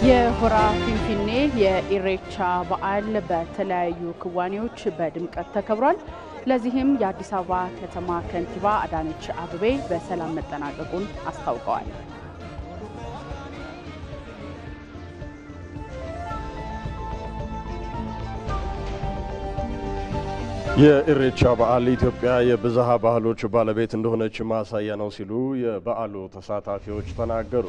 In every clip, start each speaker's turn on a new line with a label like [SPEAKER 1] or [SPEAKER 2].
[SPEAKER 1] የሆራ ፊንፊኔ የኢሬቻ በዓል በተለያዩ ክዋኔዎች በድምቀት ተከብሯል። ለዚህም የአዲስ አበባ ከተማ ከንቲባ አዳነች አቤቤ በሰላም መጠናቀቁን አስታውቀዋል።
[SPEAKER 2] የኢሬቻ በዓል ኢትዮጵያ የብዝሃ ባህሎች ባለቤት እንደሆነች ማሳያ ነው ሲሉ የበዓሉ ተሳታፊዎች ተናገሩ።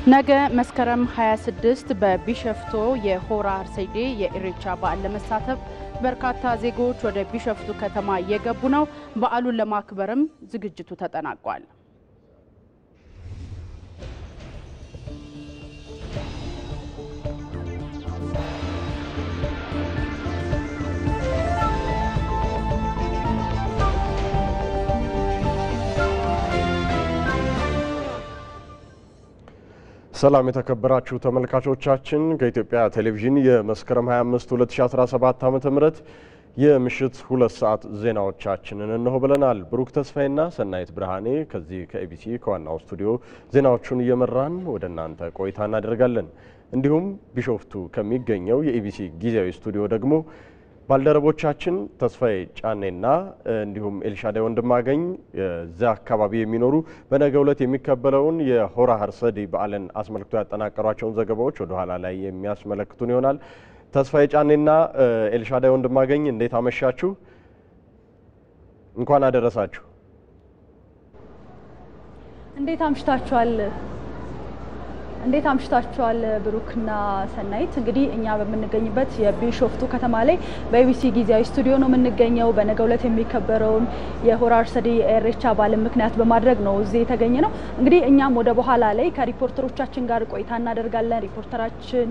[SPEAKER 1] ነገ መስከረም 26 በቢሸፍቱ የሆራ አርሰዴ የኢሬቻ በዓል ለመሳተፍ በርካታ ዜጎች ወደ ቢሸፍቱ ከተማ እየገቡ ነው። በዓሉን ለማክበርም ዝግጅቱ ተጠናቋል።
[SPEAKER 2] ሰላም የተከበራችሁ ተመልካቾቻችን ከኢትዮጵያ ቴሌቪዥን የመስከረም 25 2017 ዓ.ም የምሽት 2 ሰዓት ዜናዎቻችንን እነሆ ብለናል። ብሩክ ተስፋይና ሰናይት ብርሃኔ ከዚህ ከኤቢሲ ከዋናው ስቱዲዮ ዜናዎቹን እየመራን ወደ እናንተ ቆይታ እናደርጋለን። እንዲሁም ቢሾፍቱ ከሚገኘው የኤቢሲ ጊዜያዊ ስቱዲዮ ደግሞ ባልደረቦቻችን ተስፋዬ ጫኔና እንዲሁም ኤልሻዳይ ወንድማገኝ እዛ አካባቢ የሚኖሩ በነገው ዕለት የሚከበረውን የሆራ አርሰዴ በዓልን አስመልክቶ ያጠናቀሯቸውን ዘገባዎች ወደ ኋላ ላይ የሚያስመለክቱን ይሆናል። ተስፋዬ ጫኔና ኤልሻዳይ ወንድማገኝ እንዴት አመሻችሁ? እንኳን አደረሳችሁ።
[SPEAKER 3] እንዴት አምሽታችኋል ብሩክና ሰናይት። እንግዲህ እኛ በመንገኝበት የቢሾፍቱ ከተማ ላይ በኤቢሲ ጊዜያዊ ስቱዲዮ ነው የምንገኘው። በነገው ዕለት የሚከበረውን የሆራ አርሰዴ ኢሬቻ በዓል ምክንያት በማድረግ ነው እዚህ የተገኘ ነው። እንግዲህ እኛም ወደ በኋላ ላይ ከሪፖርተሮቻችን ጋር ቆይታ እናደርጋለን። ሪፖርተራችን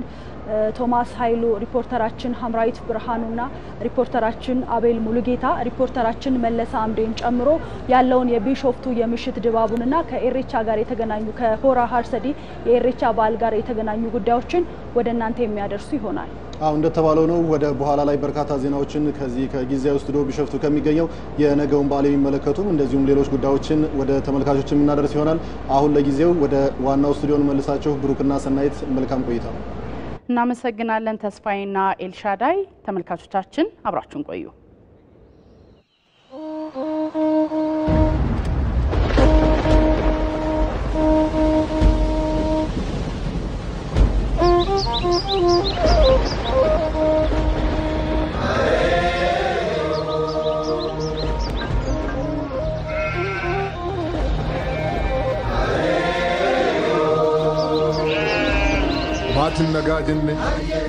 [SPEAKER 3] ቶማስ ኃይሉ፣ ሪፖርተራችን ሐምራዊት ብርሃኑና ሪፖርተራችን አቤል ሙሉጌታ፣ ሪፖርተራችን መለሳ አምዴን ጨምሮ ያለውን የቢሾፍቱ የምሽት ድባቡንና ከኢሬቻ ጋር የተገናኙ ከሆራ አርሰዴ የኢሬቻ በዓል ጋር የተገናኙ ጉዳዮችን ወደ እናንተ የሚያደርሱ ይሆናል።
[SPEAKER 4] እንደተባለው ነው። ወደ በኋላ ላይ በርካታ ዜናዎችን ከዚህ ከጊዜያዊ ስቱዲዮ ቢሾፍቱ ከሚገኘው የነገውን በዓል የሚመለከቱም እንደዚሁም ሌሎች ጉዳዮችን ወደ ተመልካቾች የምናደርስ ይሆናል። አሁን ለጊዜው ወደ ዋናው ስቱዲዮ እንመልሳችሁ። ብሩክና ሰናይት መልካም ቆይታ።
[SPEAKER 1] እናመሰግናለን ተስፋዬና ኤልሻዳይ። ተመልካቾቻችን አብራችሁን ቆዩ።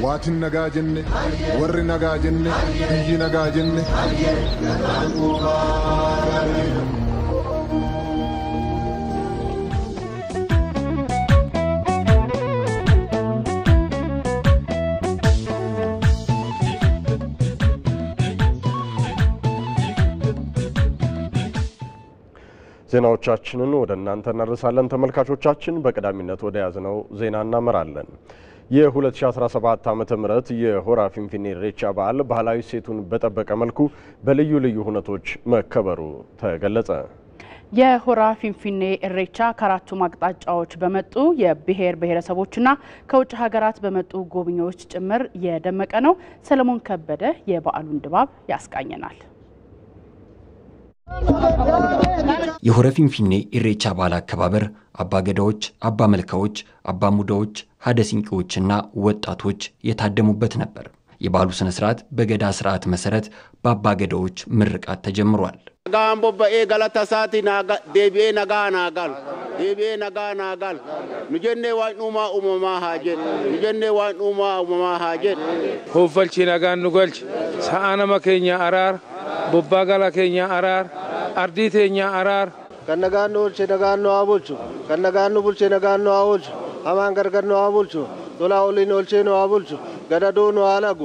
[SPEAKER 5] waatin nagaa jenne warri nagaa jenne biyyi nagaa jenne
[SPEAKER 2] ዜናዎቻችንን ወደ እናንተ እናደርሳለን። ተመልካቾቻችን በቀዳሚነት ወደ ያዝነው ዜና እናመራለን። የ2017 ዓመተ ምህረት የሆራ ፊንፊኔ ኢሬቻ በዓል ባህላዊ ሴቱን በጠበቀ መልኩ በልዩ ልዩ ሁነቶች መከበሩ ተገለጸ።
[SPEAKER 1] የሆራ ፊንፊኔ ኢሬቻ ከአራቱም አቅጣጫዎች በመጡ የብሔር ብሔረሰቦችና ከውጭ ሀገራት በመጡ ጎብኚዎች ጭምር የደመቀ ነው። ሰለሞን ከበደ የበዓሉን ድባብ ያስቃኘናል።
[SPEAKER 6] የሆራ ፊንፊኔ ኢሬቻ በዓል አከባበር አባገዳዎች፣ አባ መልካዎች፣ አባ ሙዳዎች፣ ሀደ ሲንቄዎችና ወጣቶች የታደሙበት ነበር። የበዓሉ ስነ ስርዓት በገዳ ስርዓት መሰረት በአባገዳዎች ምርቃት ተጀምሯል።
[SPEAKER 7] ጋምቦበኤ ገለተሳቲ ዴቢኤ ነጋናጋል ዴቢኤ ነጋናጋል ንጀኔ ዋይኑማ ኡመማ ሃጀት ንጀኔ ዋይኑማ ኡመማ ሃጀት
[SPEAKER 8] ሆፈልቺ ነጋን ኑገልች ሰአነ መከኛ አራር ቦባ ገላ ከኛ አራር አርዲቴኛ አራር
[SPEAKER 9] ከነጋኑ ቡልቼ ነጋኑ አቡልቹ ከነጋኑ ቡልቼ ነጋኑ አቡልቹ አማን ገርገር ነው አቡልቹ ዶላውሊን ኦልቼ ነው አቡልቹ ገዳዶ ነው አላጉ።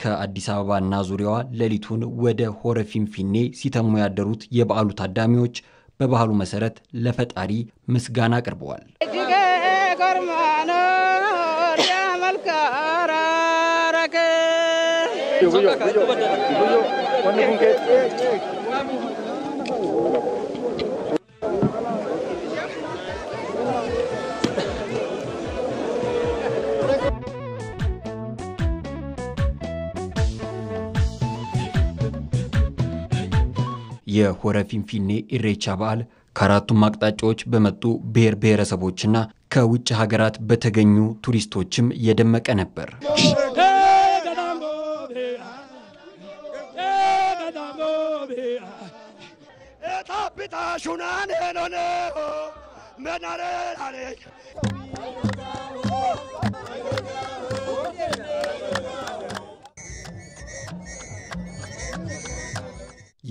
[SPEAKER 6] ከአዲስ አበባና ዙሪያዋ ሌሊቱን ወደ ሆራ ፊንፊኔ ሲተሙ ያደሩት የበዓሉ ታዳሚዎች በባህሉ መሰረት ለፈጣሪ ምስጋና አቅርበዋል። የሆረ ፊንፊኔ ኢሬቻ በዓል ከአራቱም አቅጣጫዎች በመጡ ብሔር ብሔረሰቦችና ከውጭ ሀገራት በተገኙ ቱሪስቶችም የደመቀ ነበር።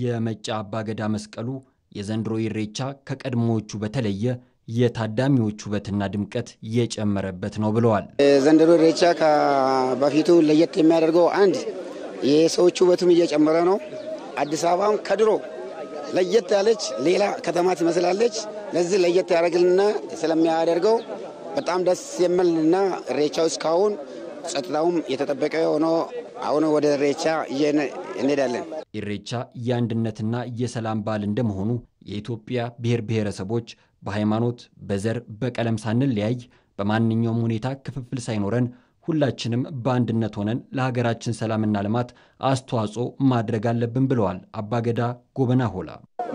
[SPEAKER 6] የመጫ አባገዳ መስቀሉ የዘንድሮ ኢሬቻ ከቀድሞዎቹ በተለየ የታዳሚዎቹ ውበትና ድምቀት የጨመረበት ነው ብለዋል።
[SPEAKER 10] ዘንድሮ ኢሬቻ ከበፊቱ ለየት የሚያደርገው አንድ የሰዎቹ ውበቱም እየጨመረ ነው። አዲስ አበባም ከድሮ ለየት ያለች ሌላ ከተማ ትመስላለች። ለዚህ ለየት ያደርግልና ስለሚያደርገው በጣም ደስ የሚልና ኢሬቻው እስካሁን ጸጥታውም የተጠበቀ ሆኖ አሁን ወደ ኢሬቻ እንሄዳለን።
[SPEAKER 6] ኢሬቻ የአንድነትና የሰላም በዓል እንደመሆኑ የኢትዮጵያ ብሔር ብሔረሰቦች በሃይማኖት፣ በዘር፣ በቀለም ሳንለያይ በማንኛውም ሁኔታ ክፍፍል ሳይኖረን ሁላችንም በአንድነት ሆነን ለሀገራችን ሰላምና ልማት አስተዋጽኦ ማድረግ አለብን ብለዋል አባገዳ ጎበና ሆላ።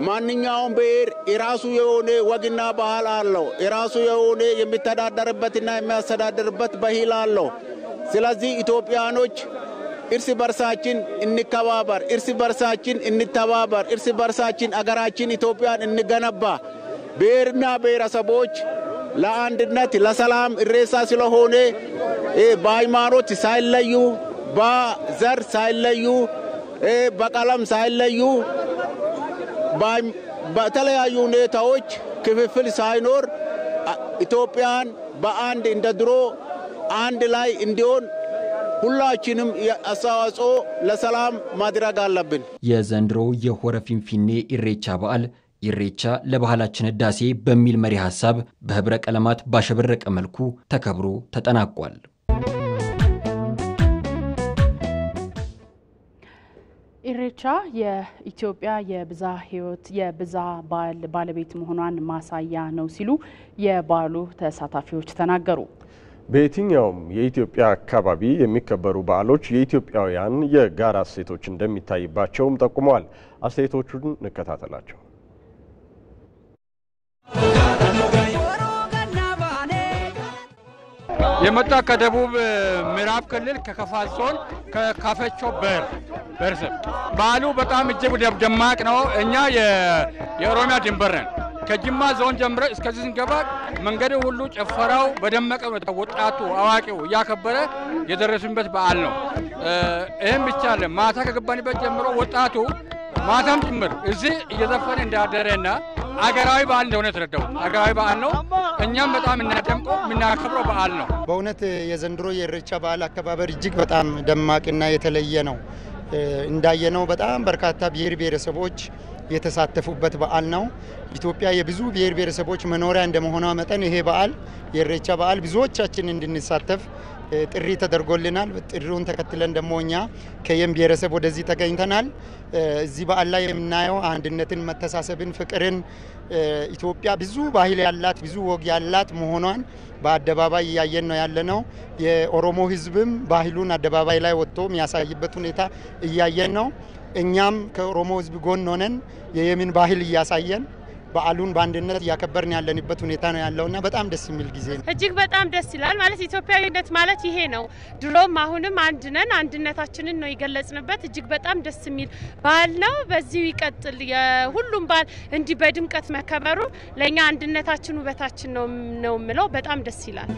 [SPEAKER 7] ማንኛውም ብሔር የራሱ የሆነ ወግና ባህል አለው። የራሱ የሆነ የሚተዳደርበትና የሚያስተዳድርበት ባህል አለው። ስለዚህ ኢትዮጵያኖች እርስ በርሳችን እንከባበር፣ እርስ በርሳችን እንተባበር፣ እርስ በርሳችን አገራችን ኢትዮጵያን እንገነባ። ብሔርና ብሔረሰቦች ለአንድነት ለሰላም ኢሬቻ ስለሆነ በሃይማኖት ሳይለዩ፣ በዘር ሳይለዩ፣ በቀለም ሳይለዩ በተለያዩ ሁኔታዎች ክፍፍል ሳይኖር ኢትዮጵያን በአንድ እንደ ድሮ አንድ ላይ እንዲሆን ሁላችንም አስተዋጽኦ ለሰላም ማድረግ አለብን።
[SPEAKER 6] የዘንድሮ የሆረ ፊንፊኔ ኢሬቻ በዓል ኢሬቻ ለባህላችን ህዳሴ በሚል መሪ ሐሳብ በህብረ ቀለማት ባሸበረቀ መልኩ ተከብሮ ተጠናቋል።
[SPEAKER 1] ኢሬቻ የኢትዮጵያ የብዛ ህይወት የብዛ ባህል ባለቤት መሆኗን ማሳያ ነው ሲሉ የበዓሉ ተሳታፊዎች ተናገሩ።
[SPEAKER 2] በየትኛውም የኢትዮጵያ አካባቢ የሚከበሩ በዓሎች የኢትዮጵያውያን የጋራ እሴቶች እንደሚታይባቸውም ጠቁመዋል። አስተያየቶቹን እንከታተላቸው።
[SPEAKER 11] የመጣ ከደቡብ ምዕራብ ክልል ከከፋ ዞን ከካፈቾ በርሰብ በዓሉ በጣም እጅግ ደማቅ ነው። እኛ የኦሮሚያ ድንበር ነን። ከጅማ ዞን ጀምረ እስከዚህ ስንገባ መንገዱ ሁሉ ጨፈራው በደመቀ ወጣቱ አዋቂው እያከበረ የደረሱበት በዓል ነው። ይህም ብቻ አለ። ማታ ከገባንበት ጀምሮ ወጣቱ ማታም ጭምር እዚህ እየዘፈነ እንዳደረና አገራዊ በዓል እንደሆነ ተረዳው። አገራዊ በዓል ነው። እኛም በጣም እናደምቀው የምናከብረው በዓል ነው።
[SPEAKER 12] በእውነት የዘንድሮ የኢሬቻ በዓል አከባበር እጅግ በጣም ደማቅና የተለየ ነው። እንዳየነው በጣም በርካታ ብሔር ብሔረሰቦች የተሳተፉበት በዓል ነው። ኢትዮጵያ የብዙ ብሔር ብሔረሰቦች መኖሪያ እንደመሆኗ መጠን ይሄ በዓል የኢሬቻ በዓል ብዙዎቻችን እንድንሳተፍ ጥሪ ተደርጎልናል። ጥሪውን ተከትለን ደግሞ እኛ ከየም ብሔረሰብ ወደዚህ ተገኝተናል። እዚህ በዓል ላይ የምናየው አንድነትን፣ መተሳሰብን፣ ፍቅርን ኢትዮጵያ ብዙ ባህል ያላት ብዙ ወግ ያላት መሆኗን በአደባባይ እያየን ነው ያለነው። የኦሮሞ ሕዝብም ባህሉን አደባባይ ላይ ወጥቶ የሚያሳይበት ሁኔታ እያየን ነው። እኛም ከኦሮሞ ሕዝብ ጎን ሆነን የየምን ባህል እያሳየን በዓሉን በአንድነት እያከበርን ያለንበት ሁኔታ ነው ያለውና በጣም ደስ የሚል ጊዜ ነው።
[SPEAKER 13] እጅግ በጣም ደስ ይላል። ማለት ኢትዮጵያዊነት ማለት ይሄ ነው። ድሮም አሁንም አንድ ነን። አንድነታችንን ነው የገለጽንበት። እጅግ በጣም ደስ የሚል በዓል ነው። በዚሁ ይቀጥል። የሁሉም በዓል እንዲህ በድምቀት መከበሩ ለኛ አንድነታችን ውበታችን ነው የምለው። በጣም ደስ ይላል።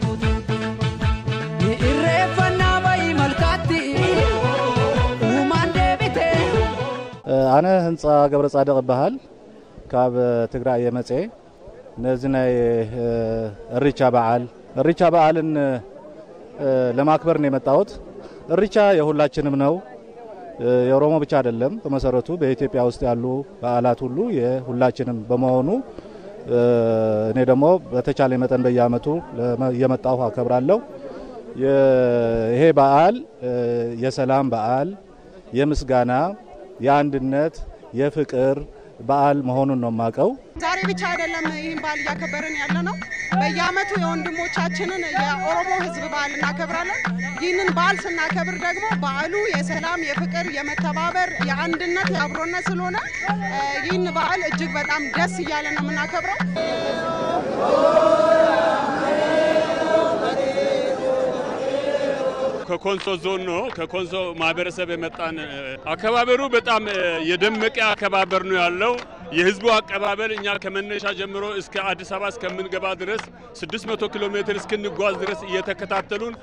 [SPEAKER 14] ኢሬፈና ባይ መልካቲ
[SPEAKER 15] አነ ህንጻ ገብረ ጻድቅ ባህል ካብ ትግራይ የመጽ ነዝናይ ኢሬቻ በዓልን ለማክበር ነው የመጣሁት። ኢሬቻ የሁላችንም ነው። የኦሮሞ ብቻ አይደለም። በመሰረቱ በኢትዮጵያ ውስጥ ያሉ በዓላት ሁሉ የሁላችንም በመሆኑ እኔ ደግሞ በተቻለ መጠን በየዓመቱ የመጣሁ አከብራለሁ። ይሄ በዓል የሰላም በዓል፣ የምስጋና፣ የአንድነት፣ የፍቅር በዓል መሆኑን ነው ማቀው።
[SPEAKER 16] ዛሬ ብቻ አይደለም ይህን በዓል እያከበርን ያለ ነው። በየዓመቱ የወንድሞቻችንን የኦሮሞ ህዝብ በዓል እናከብራለን። ይህንን በዓል ስናከብር ደግሞ በዓሉ የሰላም፣ የፍቅር፣ የመተባበር፣ የአንድነት፣ የአብሮነት ስለሆነ ይህን በዓል እጅግ በጣም ደስ እያለ ነው የምናከብረው።
[SPEAKER 17] ከኮንሶ ዞን ነው ከኮንሶ ማህበረሰብ የመጣን አከባበሩ በጣም የደመቀ አከባበር ነው ያለው። የህዝቡ አቀባበል እኛ ከመነሻ ጀምሮ እስከ አዲስ አበባ እስከምንገባ ድረስ 600 ኪሎ ሜትር እስክንጓዝ ድረስ እየተከታተሉን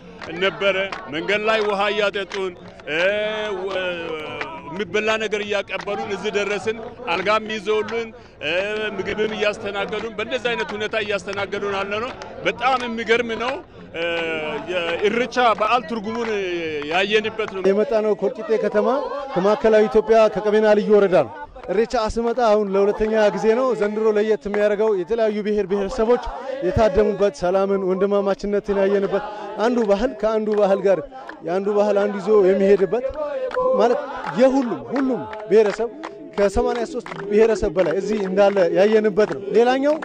[SPEAKER 17] ነበረ። መንገድ ላይ ውሃ ያጠጡን የሚበላ ነገር እያቀበሉን እዚህ ደረስን። አልጋም ይዘውልን ምግብም እያስተናገዱን በእንደዚህ አይነት ሁኔታ እያስተናገዱን አለ ነው። በጣም የሚገርም ነው። የኢሬቻ በዓል ትርጉሙን ያየንበት ነው።
[SPEAKER 18] የመጣ ነው ኮልቂጤ ከተማ ከማዕከላዊ ኢትዮጵያ ከቀቤና ልዩ ወረዳ ነው። ኢሬቻ አስመጣ አሁን ለሁለተኛ ጊዜ ነው። ዘንድሮ ለየት የሚያደርገው የተለያዩ ብሔረሰቦች የታደሙበት ሰላምን፣ ወንድማማችነትን ያየንበት አንዱ ባህል ከአንዱ ባህል ጋር የአንዱ ባህል አንዱ ይዞ የሚሄድበት ማለት ሁሉም ብሔረሰብ ከ83 ብሔረሰብ በላይ እዚህ እንዳለ ያየንበት ነው። ሌላኛው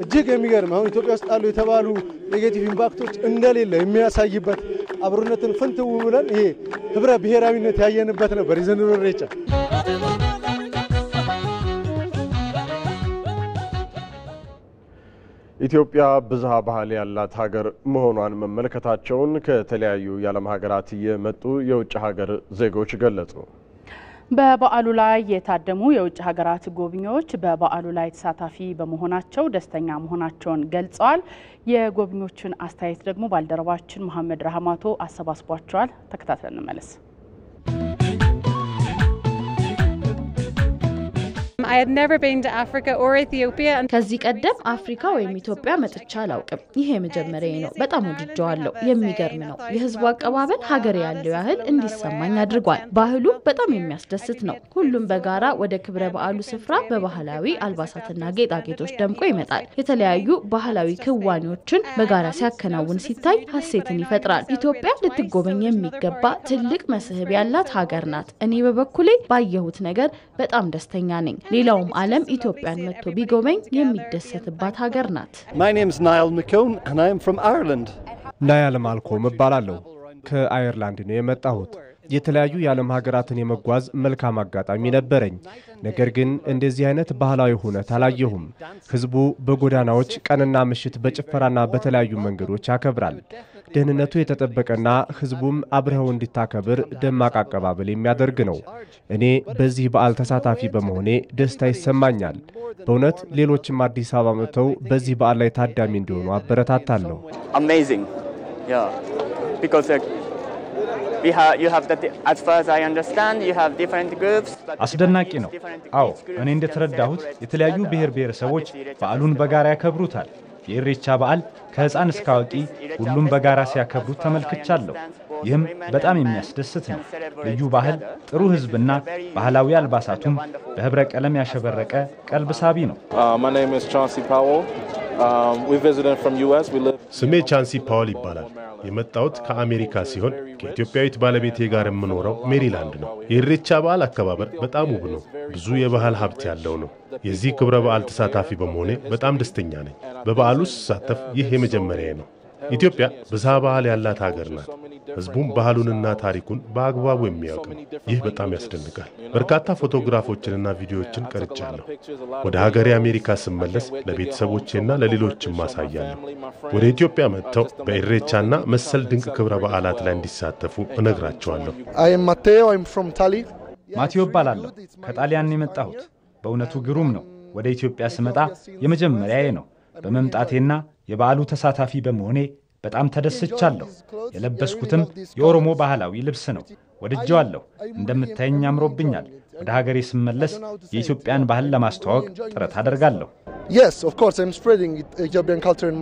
[SPEAKER 18] እጅግ የሚገርም አሁን ኢትዮጵያ ውስጥ አሉ የተባሉ ኔጌቲቭ ኢምፓክቶች እንደሌለ የሚያሳይበት አብሮነትን ፍንትው ብለን ይሄ ህብረ ብሔራዊነት ያየንበት ነበር የዘንድሮ ኢሬቻ።
[SPEAKER 2] ኢትዮጵያ ብዝሃ ባህል ያላት ሀገር መሆኗን መመልከታቸውን ከተለያዩ የዓለም ሀገራት የመጡ የውጭ ሀገር ዜጎች ገለጹ።
[SPEAKER 1] በበዓሉ ላይ የታደሙ የውጭ ሀገራት ጎብኚዎች በበዓሉ ላይ ተሳታፊ በመሆናቸው ደስተኛ መሆናቸውን ገልጸዋል። የጎብኚዎችን አስተያየት ደግሞ ባልደረባችን መሐመድ ረህማቶ አሰባስቧቸዋል። ተከታትለን እንመለስ።
[SPEAKER 19] I had never been to Africa or Ethiopia.
[SPEAKER 20] ከዚህ ቀደም አፍሪካ ወይም ኢትዮጵያ መጥቻ አላውቅም። ይሄ መጀመሪያዬ ነው። በጣም ወድጄዋለሁ። የሚገርም ነው። የህዝቡ አቀባበል ሀገር ያለው ያህል እንዲሰማኝ አድርጓል። ባህሉ በጣም የሚያስደስት ነው። ሁሉም በጋራ ወደ ክብረ በዓሉ ስፍራ በባህላዊ አልባሳትና ጌጣጌጦች ደምቆ ይመጣል። የተለያዩ ባህላዊ ክዋኔዎችን በጋራ ሲያከናውን ሲታይ ሀሴትን ይፈጥራል። ኢትዮጵያ ልትጎበኝ የሚገባ ትልቅ መስህብ ያላት ሀገር ናት። እኔ በበኩሌ ባየሁት ነገር በጣም ደስተኛ ነኝ። ሌላውም ዓለም ኢትዮጵያን መጥቶ ቢጎበኝ የሚደሰትባት ሀገር ናት።
[SPEAKER 21] My name is Niall McCone and I am from Ireland.
[SPEAKER 22] ናያል ማልኮም እባላለሁ። ከአየርላንድ ነው የመጣሁት። የተለያዩ የዓለም ሀገራትን የመጓዝ መልካም አጋጣሚ ነበረኝ። ነገር ግን እንደዚህ አይነት ባህላዊ ሁነት አላየሁም። ህዝቡ በጎዳናዎች ቀንና ምሽት በጭፈራና በተለያዩ መንገዶች ያከብራል። ደህንነቱ የተጠበቀና ህዝቡም አብረው እንዲታከብር ደማቅ አቀባበል የሚያደርግ ነው። እኔ በዚህ በዓል ተሳታፊ በመሆኔ ደስታ ይሰማኛል። በእውነት ሌሎችም አዲስ አበባ መጥተው በዚህ በዓል ላይ ታዳሚ እንዲሆኑ አበረታታለሁ።
[SPEAKER 23] Amazing. Yeah. Because you have that as far as I understand you have different groups.
[SPEAKER 24] አስደናቂ ነው። አዎ እኔ እንደተረዳሁት የተለያዩ ብሔረሰቦች በዓሉን በጋራ ያከብሩታል። የኢሬቻ በዓል ከህፃን እስከ አዋቂ ሁሉም በጋራ ሲያከብሩት ተመልክቻለሁ። ይህም በጣም የሚያስደስት ነው። ልዩ ባህል፣ ጥሩ ህዝብና ባህላዊ አልባሳቱም በህብረ ቀለም ያሸበረቀ ቀልብ ሳቢ ነው።
[SPEAKER 25] My name is Chauncey Powell. We visited from US. We live
[SPEAKER 26] ስሜ ቻንሲ ፓውል ይባላል። የመጣሁት ከአሜሪካ ሲሆን ከኢትዮጵያዊት ባለቤቴ ጋር የምኖረው ሜሪላንድ ነው። የኢሬቻ በዓል አከባበር በጣም ውብ ነው። ብዙ የባህል ሀብት ያለው ነው። የዚህ ክብረ በዓል ተሳታፊ በመሆኔ በጣም ደስተኛ ነኝ። በበዓሉ ስሳተፍ ይህ የመጀመሪያዬ ነው። ኢትዮጵያ ብዝሃ ባህል ያላት ሀገር ናት። ህዝቡም ባህሉንና ታሪኩን በአግባቡ የሚያውቅ ነው። ይህ በጣም ያስደንቃል። በርካታ ፎቶግራፎችንና ቪዲዮዎችን ቀርጫለሁ። ወደ ሀገሬ አሜሪካ ስመለስ ለቤተሰቦቼና ለሌሎችም ማሳያለሁ። ወደ ኢትዮጵያ መጥተው በኢሬቻና መሰል ድንቅ ክብረ በዓላት ላይ እንዲሳተፉ እነግራቸዋለሁ።
[SPEAKER 24] ማቴዎ እባላለሁ። ከጣሊያን የመጣሁት በእውነቱ ግሩም ነው። ወደ ኢትዮጵያ ስመጣ የመጀመሪያዬ ነው። በመምጣቴና የበዓሉ ተሳታፊ በመሆኔ በጣም ተደስቻለሁ። የለበስኩትም የኦሮሞ ባህላዊ ልብስ ነው። ወድጄዋለሁ። እንደምታየኝ አምሮብኛል። ወደ ሀገሬ ስመለስ የኢትዮጵያን ባህል ለማስተዋወቅ ጥረት አደርጋለሁ።
[SPEAKER 27] Yes, of course, I'm spreading Ethiopian culture in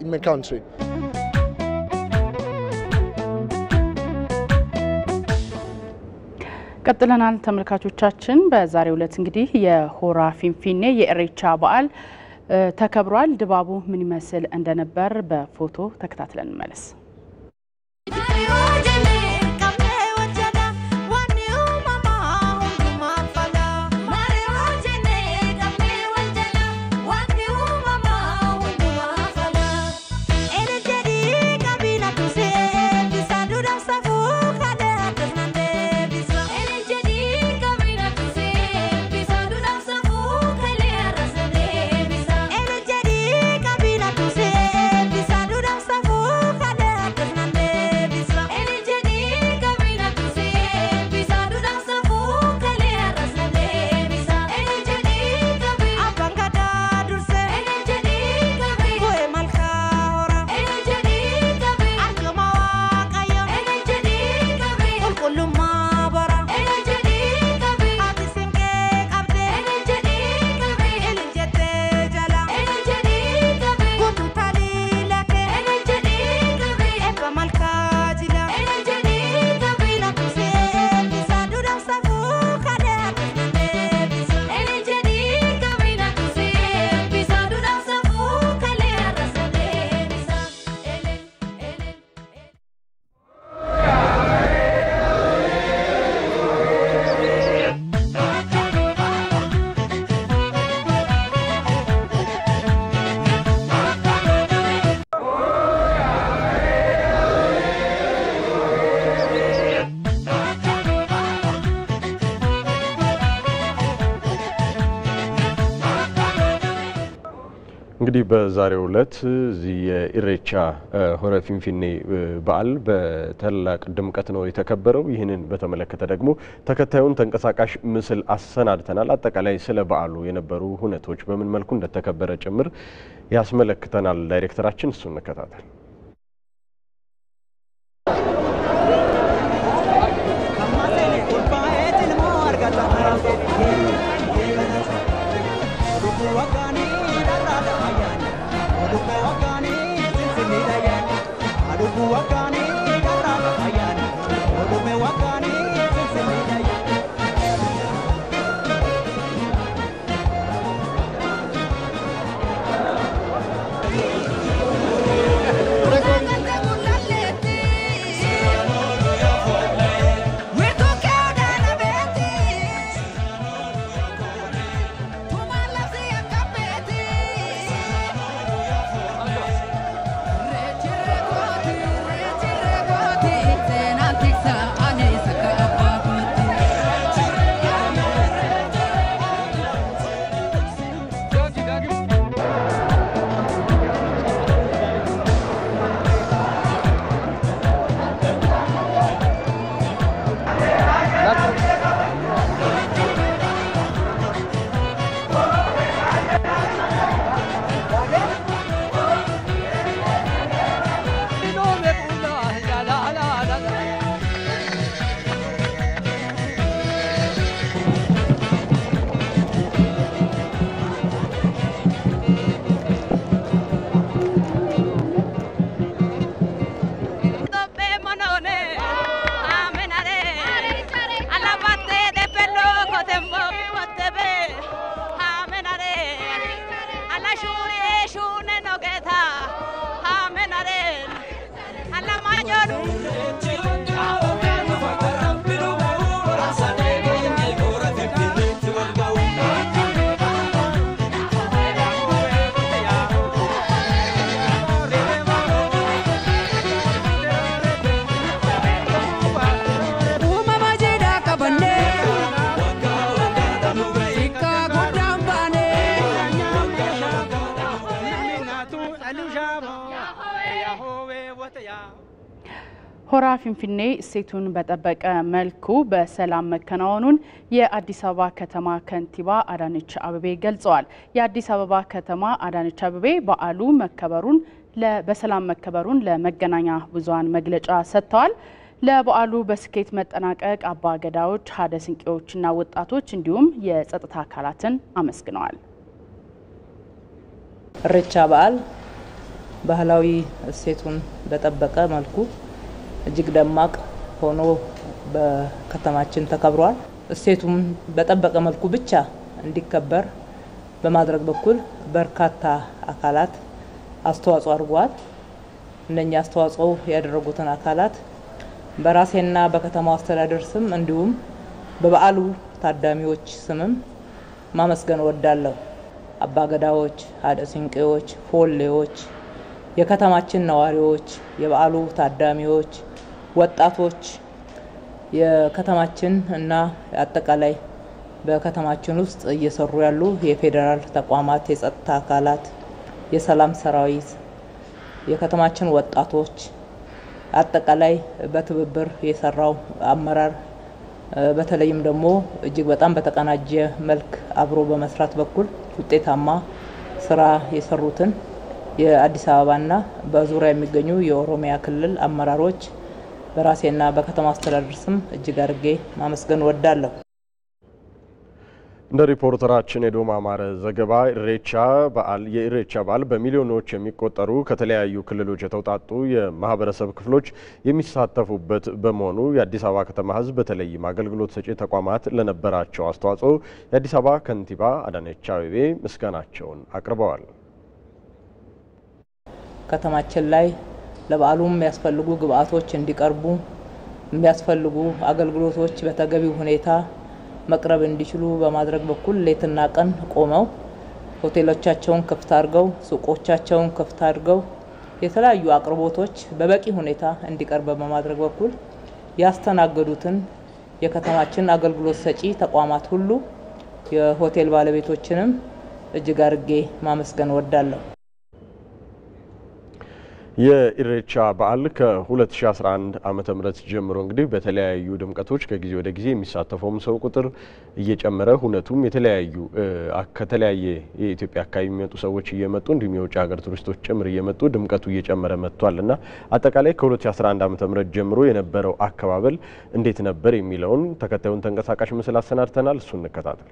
[SPEAKER 27] my country.
[SPEAKER 1] ቀጥለናል ተመልካቾቻችን። በዛሬው ዕለት እንግዲህ የሆራ ፊንፊኔ የኢሬቻ በዓል ተከብሯል። ድባቡ ምን ይመስል እንደነበር በፎቶ ተከታትለን እንመለስ።
[SPEAKER 2] እንግዲህ በዛሬው ዕለት እዚህ የኢሬቻ ሆረ ፊንፊኔ በዓል በታላቅ ድምቀት ነው የተከበረው። ይህንን በተመለከተ ደግሞ ተከታዩን ተንቀሳቃሽ ምስል አሰናድተናል። አጠቃላይ ስለ በዓሉ የነበሩ ሁነቶች በምን መልኩ እንደተከበረ ጭምር ያስመለክተናል ዳይሬክተራችን። እሱን እንከታተል።
[SPEAKER 1] ሆራ ፊንፊኔ እሴቱን በጠበቀ መልኩ በሰላም መከናወኑን የአዲስ አበባ ከተማ ከንቲባ አዳነች አቤቤ ገልጸዋል። የአዲስ አበባ ከተማ አዳነች አቤቤ በዓሉ በሰላም መከበሩን ለመገናኛ ብዙሃን መግለጫ ሰጥተዋል። ለበዓሉ በስኬት መጠናቀቅ አባ ገዳዎች፣ ሀደ ስንቄዎችና ወጣቶች እንዲሁም የጸጥታ አካላትን አመስግነዋል።
[SPEAKER 3] ኢሬቻ በዓል ባህላዊ እሴቱን በጠበቀ መልኩ እጅግ ደማቅ ሆኖ በከተማችን ተከብሯል። እሴቱን በጠበቀ መልኩ ብቻ እንዲከበር በማድረግ በኩል በርካታ አካላት አስተዋጽኦ አድርገዋል። እነኛ አስተዋጽኦ ያደረጉትን አካላት በራሴና በከተማው አስተዳደር ስም እንዲሁም በበዓሉ ታዳሚዎች ስምም ማመስገን እወዳለሁ። አባገዳዎች፣ ሀደ ስንቄዎች፣ ፎሌዎች፣ የከተማችን ነዋሪዎች፣ የበዓሉ ታዳሚዎች፣ ወጣቶች፣ የከተማችን እና አጠቃላይ በከተማችን ውስጥ እየሰሩ ያሉ የፌደራል ተቋማት፣ የጸጥታ አካላት፣ የሰላም ሰራዊት፣ የከተማችን ወጣቶች አጠቃላይ በትብብር የሰራው አመራር በተለይም ደግሞ እጅግ በጣም በተቀናጀ መልክ አብሮ በመስራት በኩል ውጤታማ ስራ የሰሩትን የአዲስ አበባና በዙሪያ የሚገኙ የኦሮሚያ ክልል አመራሮች በራሴና በከተማ አስተዳደር ስም እጅግ አድርጌ ማመስገን እወዳለሁ።
[SPEAKER 2] እንደ ሪፖርተራችን ኤዶም አማረ ዘገባ የኢሬቻ በዓል በሚሊዮኖች የሚቆጠሩ ከተለያዩ ክልሎች የተውጣጡ የማህበረሰብ ክፍሎች የሚሳተፉበት በመሆኑ የአዲስ አበባ ከተማ ሕዝብ በተለይም አገልግሎት ሰጪ ተቋማት ለነበራቸው አስተዋጽኦ የአዲስ አበባ ከንቲባ አዳነች አቤቤ ምስጋናቸውን አቅርበዋል።
[SPEAKER 3] ከተማችን ላይ ለበዓሉ የሚያስፈልጉ ግብአቶች እንዲቀርቡ የሚያስፈልጉ አገልግሎቶች በተገቢው ሁኔታ መቅረብ እንዲችሉ በማድረግ በኩል ሌትና ቀን ቆመው ሆቴሎቻቸውን ክፍት አድርገው ሱቆቻቸውን ክፍት አድርገው የተለያዩ አቅርቦቶች በበቂ ሁኔታ እንዲቀርብ በማድረግ በኩል ያስተናገዱትን የከተማችን አገልግሎት ሰጪ ተቋማት ሁሉ የሆቴል ባለቤቶችንም እጅግ አድርጌ ማመስገን እወዳለሁ።
[SPEAKER 2] የኢሬቻ በዓል ከ2011 ዓመተ ምህረት ጀምሮ እንግዲህ በተለያዩ ድምቀቶች ከጊዜ ወደ ጊዜ የሚሳተፈውም ሰው ቁጥር እየጨመረ ሁነቱም የተለያዩ ከተለያየ የኢትዮጵያ አካባቢ የሚመጡ ሰዎች እየመጡ እንዲሁም የውጭ ሀገር ቱሪስቶች ጭምር እየመጡ ድምቀቱ እየጨመረ መጥቷልና አጠቃላይ ከ2011 ዓመተ ምህረት ጀምሮ የነበረው አከባበል እንዴት ነበር የሚለውን ተከታዩን ተንቀሳቃሽ ምስል አሰናድተናል። እሱን እንከታተል።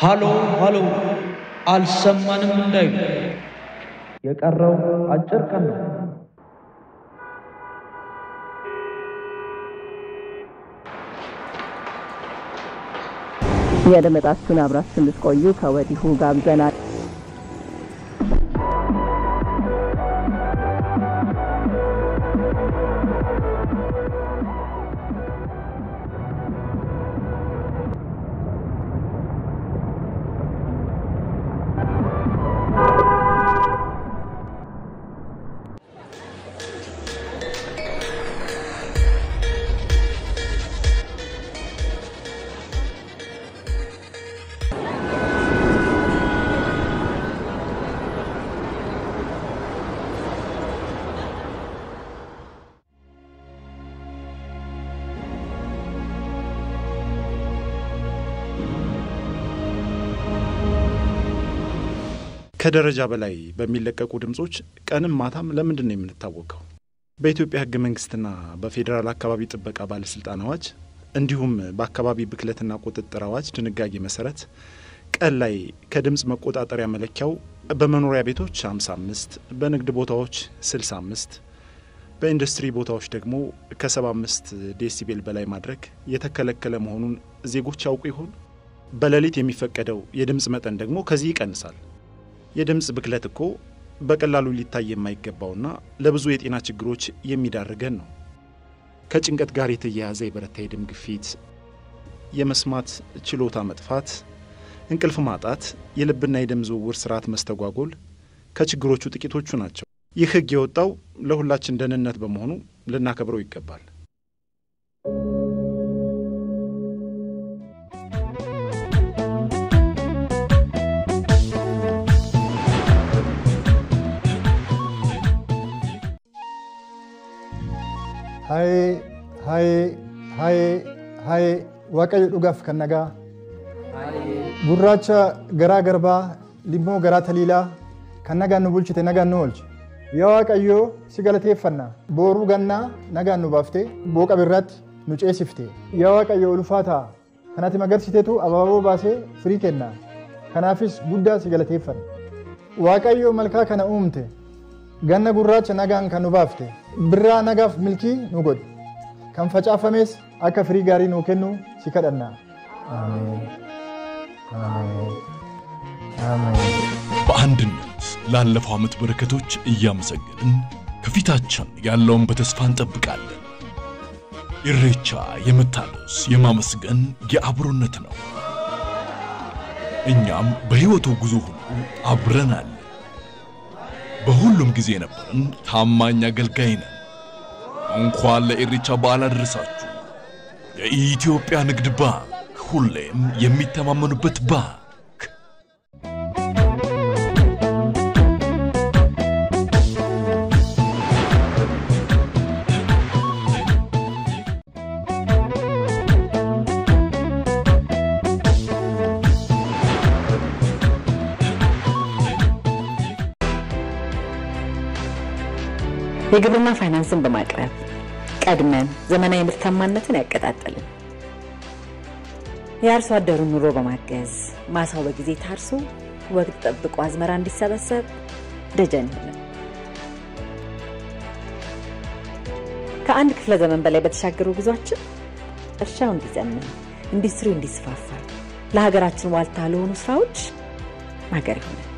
[SPEAKER 4] ሃሎ ሃሎ አልሰማንም እንዳይሉ የቀረው አጭር ቀን ነው።
[SPEAKER 5] ያደመጣችሁን አብራችሁን ልትቆዩ ከወዲሁ ጋብዘናል።
[SPEAKER 6] ከደረጃ በላይ በሚለቀቁ ድምጾች ቀንም ማታም ለምንድን ነው የምንታወቀው? በኢትዮጵያ ሕገ መንግስትና በፌዴራል አካባቢ ጥበቃ ባለስልጣን አዋጅ እንዲሁም በአካባቢ ብክለትና ቁጥጥር አዋጅ ድንጋጌ መሰረት ቀን ላይ ከድምጽ መቆጣጠሪያ መለኪያው በመኖሪያ ቤቶች 55፣ በንግድ ቦታዎች 65፣ በኢንዱስትሪ ቦታዎች ደግሞ ከ75 ዴሲቤል በላይ ማድረግ የተከለከለ መሆኑን ዜጎች ያውቁ ይሆን? በሌሊት የሚፈቀደው የድምጽ መጠን ደግሞ ከዚህ ይቀንሳል። የድምጽ ብክለት እኮ በቀላሉ ሊታይ የማይገባውና ለብዙ የጤና ችግሮች የሚዳርገን ነው። ከጭንቀት ጋር የተያያዘ የበረታ የደም ግፊት፣ የመስማት ችሎታ መጥፋት፣ እንቅልፍ ማጣት፣ የልብና የደም ዝውውር ስርዓት መስተጓጎል ከችግሮቹ ጥቂቶቹ ናቸው። ይህ ሕግ የወጣው ለሁላችን ደህንነት በመሆኑ ልናከብረው ይገባል።
[SPEAKER 7] ሃይ ዋቀዩ ዱጋፍ ከነጋ ጉራቻ ገራ ገርባ ሊሞ ገራ ተሊላ ከነጋ ነው ቡልችቴ ነጋ ነው ወልች ያዋቀዩ ሲገለቴፈና ቦሩ ገና ነጋ ነው ባፍቴ ቦቀ ብራት ኑጬ ሲፍቴ ያዋቀዩ ሉፋታ ከናቲ መገርሲቴቱ አባቦ ባሴ ፍሪኬና ከናፊስ ጉዳ ሲገለቴፈና ዋቀዩ መልካ ከነ ኡምቴ ገነ ጉራቻ ነጋን ከኑ ባፍቴ ብራ ነጋፍ ምልኪ ኑጎድ kan facaafames akka firii gaarii nuu kennu si kadhanna.
[SPEAKER 8] በአንድነት ላለፈው ዓመት በረከቶች እያመሰገንን ከፊታችን ያለውን በተስፋ እንጠብቃለን። ኢሬቻ የመታደስ የማመስገን የአብሮነት ነው። እኛም በሕይወቱ ጉዞ ሁሉ አብረናል። በሁሉም ጊዜ ነበርን ታማኝ አገልጋይ ነን። እንኳን ለኢሬቻ በዓል አደረሳችሁ። የኢትዮጵያ ንግድ ባንክ ሁሌም የሚተማመኑበት ባንክ።
[SPEAKER 9] የግብርና ፋይናንስን በማቅረብ ቀድመን ዘመናዊ ምርታማነትን ያቀጣጠልን የአርሶ አደሩን ኑሮ በማገዝ ማሳው በጊዜ ታርሶ ወቅት ጠብቆ አዝመራ እንዲሰበሰብ ደጀን ነን። ከአንድ ክፍለ ዘመን በላይ በተሻገሩ ጉዟችን እርሻው እንዲዘምን ኢንዱስትሪው እንዲስፋፋ ለሀገራችን ዋልታ ለሆኑ ስራዎች ማገር ይሆናል።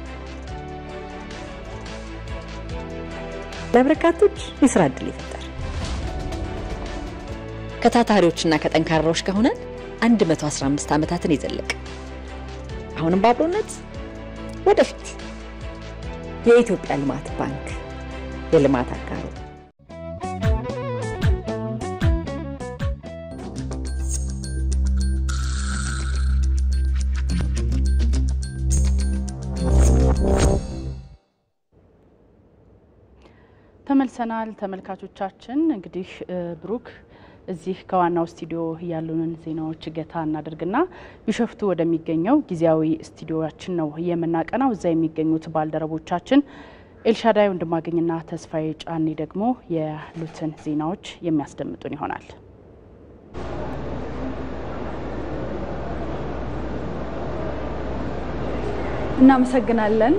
[SPEAKER 9] ለበርካቶች የሥራ ዕድል ይፈጠር። ከታታሪዎችና ከጠንካራዎች ከሆነ 115 ዓመታትን ይዘልቅ። አሁንም በአብሮነት ወደፊት የኢትዮጵያ ልማት ባንክ የልማት አጋሩ።
[SPEAKER 1] ተመልሰናል ተመልካቾቻችን። እንግዲህ ብሩክ እዚህ ከዋናው ስቱዲዮ ያሉንን ዜናዎች ገታ እናደርግና ቢሸፍቱ ወደሚገኘው ጊዜያዊ ስቱዲዮያችን ነው የምናቀናው። እዛ የሚገኙት ባልደረቦቻችን ኤልሻዳይ ወንድማገኝና ተስፋዬ ጫኔ ደግሞ ያሉትን ዜናዎች የሚያስደምጡን ይሆናል።
[SPEAKER 10] እናመሰግናለን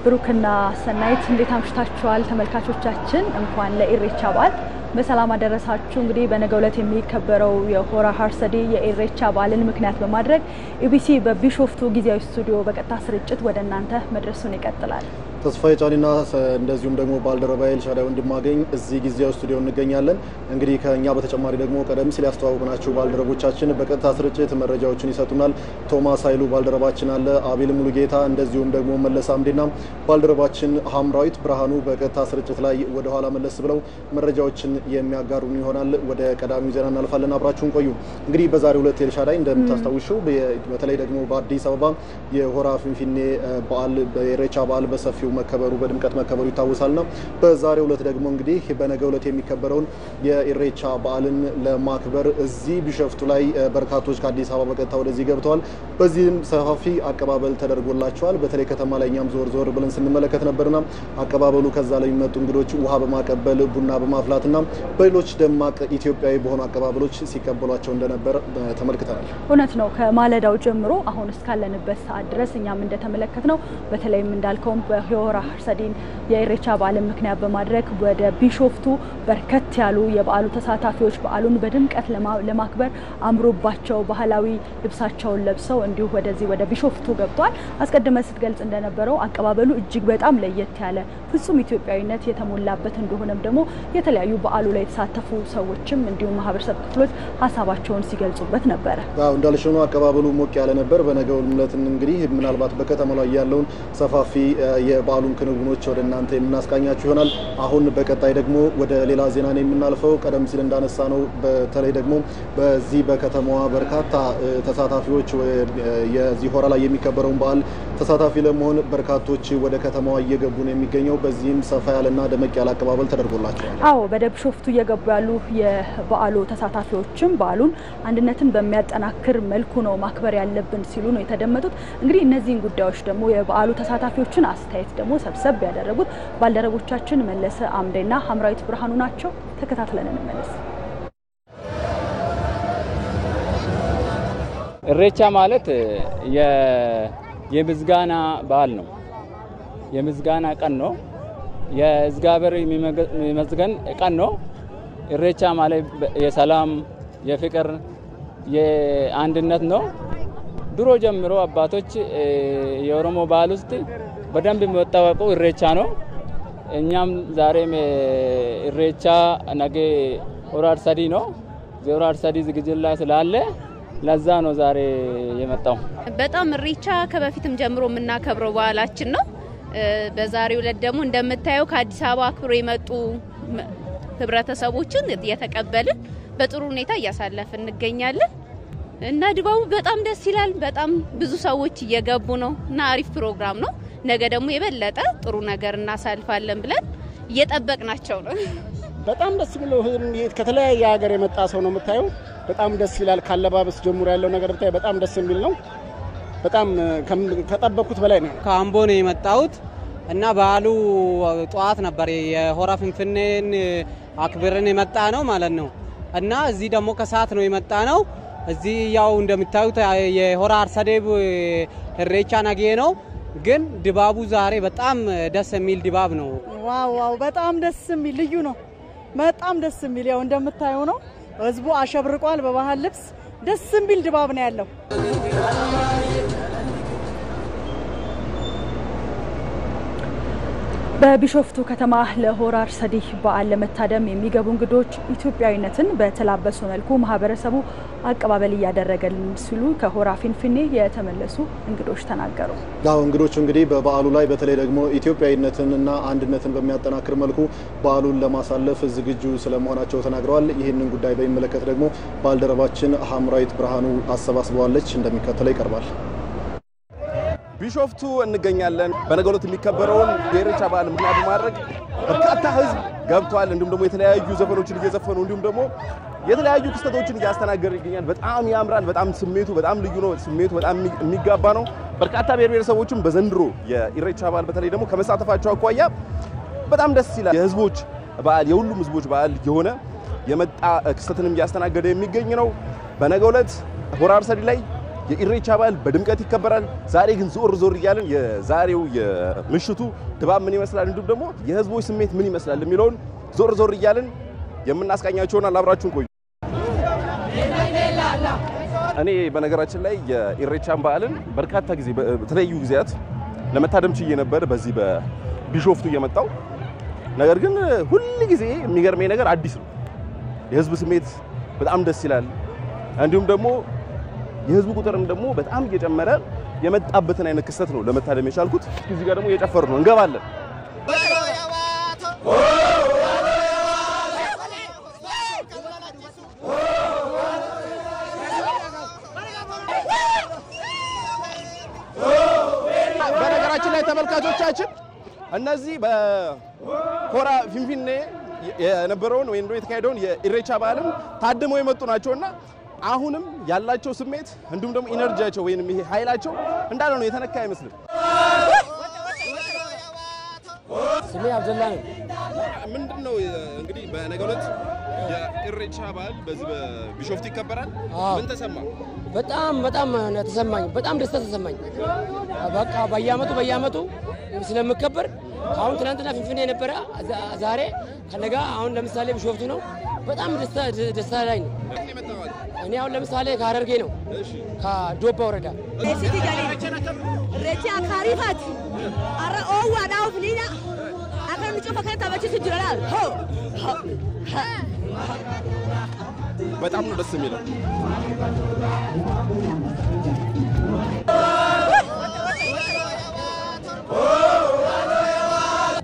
[SPEAKER 10] ብሩክና ሰናይት። እንዴት አምሽታችኋል ተመልካቾቻችን? እንኳን ለኢሬቻ በዓል በሰላም አደረሳችሁ። እንግዲህ በነገው ዕለት የሚከበረው የሆራ ሃርሰዲ የኢሬቻ በዓልን ምክንያት በማድረግ ኢቢሲ በቢሾፍቱ ጊዜያዊ ስቱዲዮ በቀጥታ ስርጭት ወደ እናንተ መድረሱን ይቀጥላል።
[SPEAKER 11] ተስፋዬ ጫኔና እንደዚሁም ደግሞ ባልደረባ ኤልሻዳይ ወንድማገኝ እዚህ ጊዜያዊ ስቱዲዮ እንገኛለን። እንግዲህ ከኛ በተጨማሪ ደግሞ ቀደም ሲል ያስተዋወቅናችሁ ባልደረቦቻችን በቀጥታ ስርጭት መረጃዎችን ይሰጡናል። ቶማስ ኃይሉ ባልደረባችን አለ፣ አቤል ሙሉጌታ እንደዚሁም ደግሞ መለስ አምዴና ባልደረባችን ሐምራዊት ብርሃኑ በቀጥታ ስርጭት ላይ ወደ ኋላ መለስ ብለው መረጃዎችን የሚያጋሩን ይሆናል። ወደ ቀዳሚው ዜና እናልፋለን። አብራችሁን ቆዩ። እንግዲህ በዛሬው ዕለት ኤልሻዳይ እንደምታስታውሽው በተለይ ደግሞ በአዲስ አበባ የሆራ ፊንፊኔ በዓል በኢሬቻ በዓል በሰፊው መከበሩ በድምቀት መከበሩ ይታወሳልና በዛሬው ዕለት ደግሞ እንግዲህ በነገው ዕለት የሚከበረውን የኢሬቻ በዓልን ለማክበር እዚህ ቢሾፍቱ ላይ በርካቶች ከአዲስ አበባ በቀጥታ ወደዚህ ገብተዋል። በዚህም ሰፋፊ አቀባበል ተደርጎላቸዋል። በተለይ ከተማ ላይ እኛም ዞር ብለን ስንመለከት ነበርና አቀባበሉ ከዛ ላይ የሚመጡ እንግዶች ውሃ በማቀበል ቡና በማፍላትና በሌሎች ደማቅ ኢትዮጵያዊ በሆኑ አቀባበሎች ሲቀበሏቸው እንደነበር ተመልክተናል።
[SPEAKER 10] እውነት ነው። ከማለዳው ጀምሮ አሁን እስካለንበት ሰዓት ድረስ እኛም እንደተመለከትነው በተለይም እንዳልከው በሆራ ሀርሰዲን የኢሬቻ በዓልን ምክንያት በማድረግ ወደ ቢሾፍቱ በርከት ያሉ የበዓሉ ተሳታፊዎች በዓሉን በድምቀት ለማክበር አምሮባቸው ባህላዊ ልብሳቸውን ለብሰው እንዲሁ ወደዚህ ወደ ቢሾፍቱ ገብቷል። አስቀድመ ስትገልጽ እንደነበረው አቀባበሉ እጅግ በጣም ለየት ያለ ፍጹም ኢትዮጵያዊነት የተሞላበት እንደሆነም ደግሞ የተለያዩ በዓሉ ላይ የተሳተፉ ሰዎችም እንዲሁም ማህበረሰብ ክፍሎች ሀሳባቸውን ሲገልጹበት ነበር።
[SPEAKER 11] አዎ እንዳልሽው ነው። አቀባበሉ ሞቅ ያለ ነበር። በነገው ዕለት እንግዲህ ምናልባት በከተማው ላይ ያለውን ሰፋፊ የበዓሉን ክንውኖች ወደ እናንተ የምናስቃኛችሁ ይሆናል። አሁን በቀጣይ ደግሞ ወደ ሌላ ዜና ነው የምናልፈው። ቀደም ሲል እንዳነሳ ነው በተለይ ደግሞ በዚህ በከተማዋ በርካታ ተሳታፊዎች የዚህ ሆራ ላይ የሚከበረውን በዓል ተሳታፊ ለመሆን በርካቶች ወደ ከተማዋ እየገቡ ነው የሚገኘው። በዚህም ሰፋ ያለና ደመቅ ያለ አቀባበል ተደርጎላቸዋል።
[SPEAKER 10] አዎ ወደ ቢሾፍቱ እየገቡ ያሉ የበዓሉ ተሳታፊዎችም በዓሉን አንድነትን በሚያጠናክር መልኩ ነው ማክበር ያለብን ሲሉ ነው የተደመጡት። እንግዲህ እነዚህን ጉዳዮች ደግሞ የበዓሉ ተሳታፊዎችን አስተያየት ደግሞ ሰብሰብ ያደረጉት ባልደረቦቻችን መለሰ አምዴና ሐምራዊት ብርሃኑ ናቸው። ተከታትለን እንመለስ።
[SPEAKER 12] ኢሬቻ ማለት የምስጋና በዓል ነው። የምስጋና ቀን ነው። የእግዚአብሔር የሚመስገን ቀን ነው። ኢሬቻ ማለት የሰላም፣ የፍቅር፣ የአንድነት ነው። ድሮ ጀምሮ አባቶች የኦሮሞ ባህል ውስጥ በደንብ የሚታወቀው ኢሬቻ ነው። እኛም ዛሬም ኢሬቻ ነገ ሆራ አርሰዲ ነው። ሆራ አርሰዲ ዝግጅት ላይ ስላለ ለዛ ነው ዛሬ የመጣው።
[SPEAKER 13] በጣም ኢሬቻ ከበፊትም ጀምሮ የምናከብረው በዓላችን ነው። በዛሬው ዕለት ደግሞ እንደምታየው ከአዲስ አበባ አክብሮ የመጡ ህብረተሰቦችን እየተቀበልን በጥሩ ሁኔታ እያሳለፍን እንገኛለን እና ድባቡ በጣም ደስ ይላል። በጣም ብዙ ሰዎች እየገቡ ነው እና አሪፍ ፕሮግራም ነው። ነገ ደግሞ የበለጠ ጥሩ ነገር እናሳልፋለን ብለን እየጠበቅናቸው ነው።
[SPEAKER 14] በጣም ደስ የሚለው ከተለያየ ሀገር የመጣ ሰው ነው የምታየው። በጣም ደስ ይላል። ካለባበስ ጀምሮ ያለው ነገር ብታይ በጣም ደስ የሚል ነው። በጣም ከጠበቁት በላይ ነው።
[SPEAKER 15] ከአምቦ ነው የመጣሁት እና በዓሉ ጠዋት ነበር የሆራ ፍንፍኔን አክብረን የመጣ ነው ማለት ነው እና እዚህ ደግሞ ከሰዓት ነው የመጣ ነው። እዚህ ያው እንደምታዩት የሆራ አርሰዴ ኢሬቻ ነገ ነው፣ ግን ድባቡ ዛሬ በጣም ደስ የሚል ድባብ ነው።
[SPEAKER 16] ዋው በጣም ደስ የሚል ልዩ ነው። በጣም ደስ የሚል ያው እንደምታየው ነው። ህዝቡ አሸብርቋል በባህል ልብስ። ደስ የሚል ድባብ ነው ያለው።
[SPEAKER 10] በቢሾፍቱ ከተማ ለሆራ አርሰዲ በዓል ለመታደም የሚገቡ እንግዶች ኢትዮጵያዊነትን በተላበሱ መልኩ ማህበረሰቡ አቀባበል እያደረገልን ሲሉ ከሆራ ፊንፊኔ የተመለሱ እንግዶች ተናገሩ።
[SPEAKER 11] ያው እንግዶቹ እንግዲህ በበዓሉ ላይ በተለይ ደግሞ ኢትዮጵያዊነትንና አንድነትን በሚያጠናክር መልኩ በዓሉን ለማሳለፍ ዝግጁ ስለመሆናቸው ተናግረዋል። ይህንን ጉዳይ በሚመለከት ደግሞ ባልደረባችን ሐምራዊት ብርሃኑ አሰባስበዋለች፣ እንደሚከተለው ይቀርባል።
[SPEAKER 17] ቢሾፍቱ እንገኛለን። በነገው ዕለት የሚከበረውን የኢሬቻ በዓል ምክንያት በማድረግ በርካታ ህዝብ ገብቷል። እንዲሁም ደግሞ የተለያዩ ዘፈኖችን እየዘፈኑ እንዲሁም ደግሞ የተለያዩ ክስተቶችን እያስተናገደ ይገኛል። በጣም ያምራል። በጣም ስሜቱ በጣም ልዩ ነው። ስሜቱ በጣም የሚጋባ ነው። በርካታ ብሔረሰቦችም በዘንድሮ የኢሬቻ በዓል በተለይ ደግሞ ከመሳተፋቸው አኳያ በጣም ደስ ይላል። የህዝቦች በዓል የሁሉም ህዝቦች በዓል የሆነ የመጣ ክስተትንም እያስተናገደ የሚገኝ ነው። በነገው ዕለት ሆራ አርሰዲ ላይ የኢሬቻ በዓል በድምቀት ይከበራል። ዛሬ ግን ዞር እያለን የዛሬው የምሽቱ ድባብ ምን ይመስላል እንዲሁም ደግሞ የህዝቦች ስሜት ምን ይመስላል የሚለውን ዞር እያለን የምናስቃኛቸውና አብራችሁን ቆዩ። እኔ በነገራችን ላይ የኢሬቻን በዓልን በርካታ ጊዜ በተለያዩ ጊዜያት ለመታደም ችዬ ነበር በዚህ በቢሾፍቱ እየመጣው። ነገር ግን ሁሉ ጊዜ የሚገርመኝ ነገር አዲስ ነው። የህዝብ ስሜት በጣም ደስ ይላል። እንዲሁም ደግሞ የህዝቡ ቁጥርም ደግሞ በጣም እየጨመረ የመጣበትን አይነት ክስተት ነው ለመታደም የቻልኩት። እዚህ ጋር ደግሞ እየጨፈሩ ነው፣ እንገባለን። በነገራችን ላይ ተመልካቾቻችን እነዚህ በሆራ ፊንፊኔ የነበረውን ወይም ደግሞ የተካሄደውን የኢሬቻ በዓልን ታድመው የመጡ ናቸውና አሁንም ያላቸው ስሜት እንዲሁም ደግሞ ኢነርጂያቸው ወይንም ይሄ ኃይላቸው እንዳለ ነው የተነካ አይመስልም።
[SPEAKER 18] ስሜ አብደላ ነው።
[SPEAKER 17] ምንድነው እንግዲህ በነገው ዕለት የኢሬቻ በዓል በዚህ በቢሾፍቱ ይከበራል። ምን ተሰማ?
[SPEAKER 18] በጣም ተሰማኝ። በጣም ደስታ ተሰማኝ። በቃ በየአመቱ ስለምከበር አሁን ትናንትና ፊንፊኔ ነበረ፣ ዛሬ ከነጋ አሁን ለምሳሌ ቢሾፍቱ ነው። በጣም ደስታ ላይ ነው። እኔ አሁን ለምሳሌ ከሀረርጌ ነው፣ ከዶባ ወረዳ
[SPEAKER 19] ኢሬቻ ካሪፋት አረ ኦዋ ዳውፍኒና አከም ጮፈከ ታበችት ይችላል።
[SPEAKER 17] በጣም ነው ደስ የሚለው።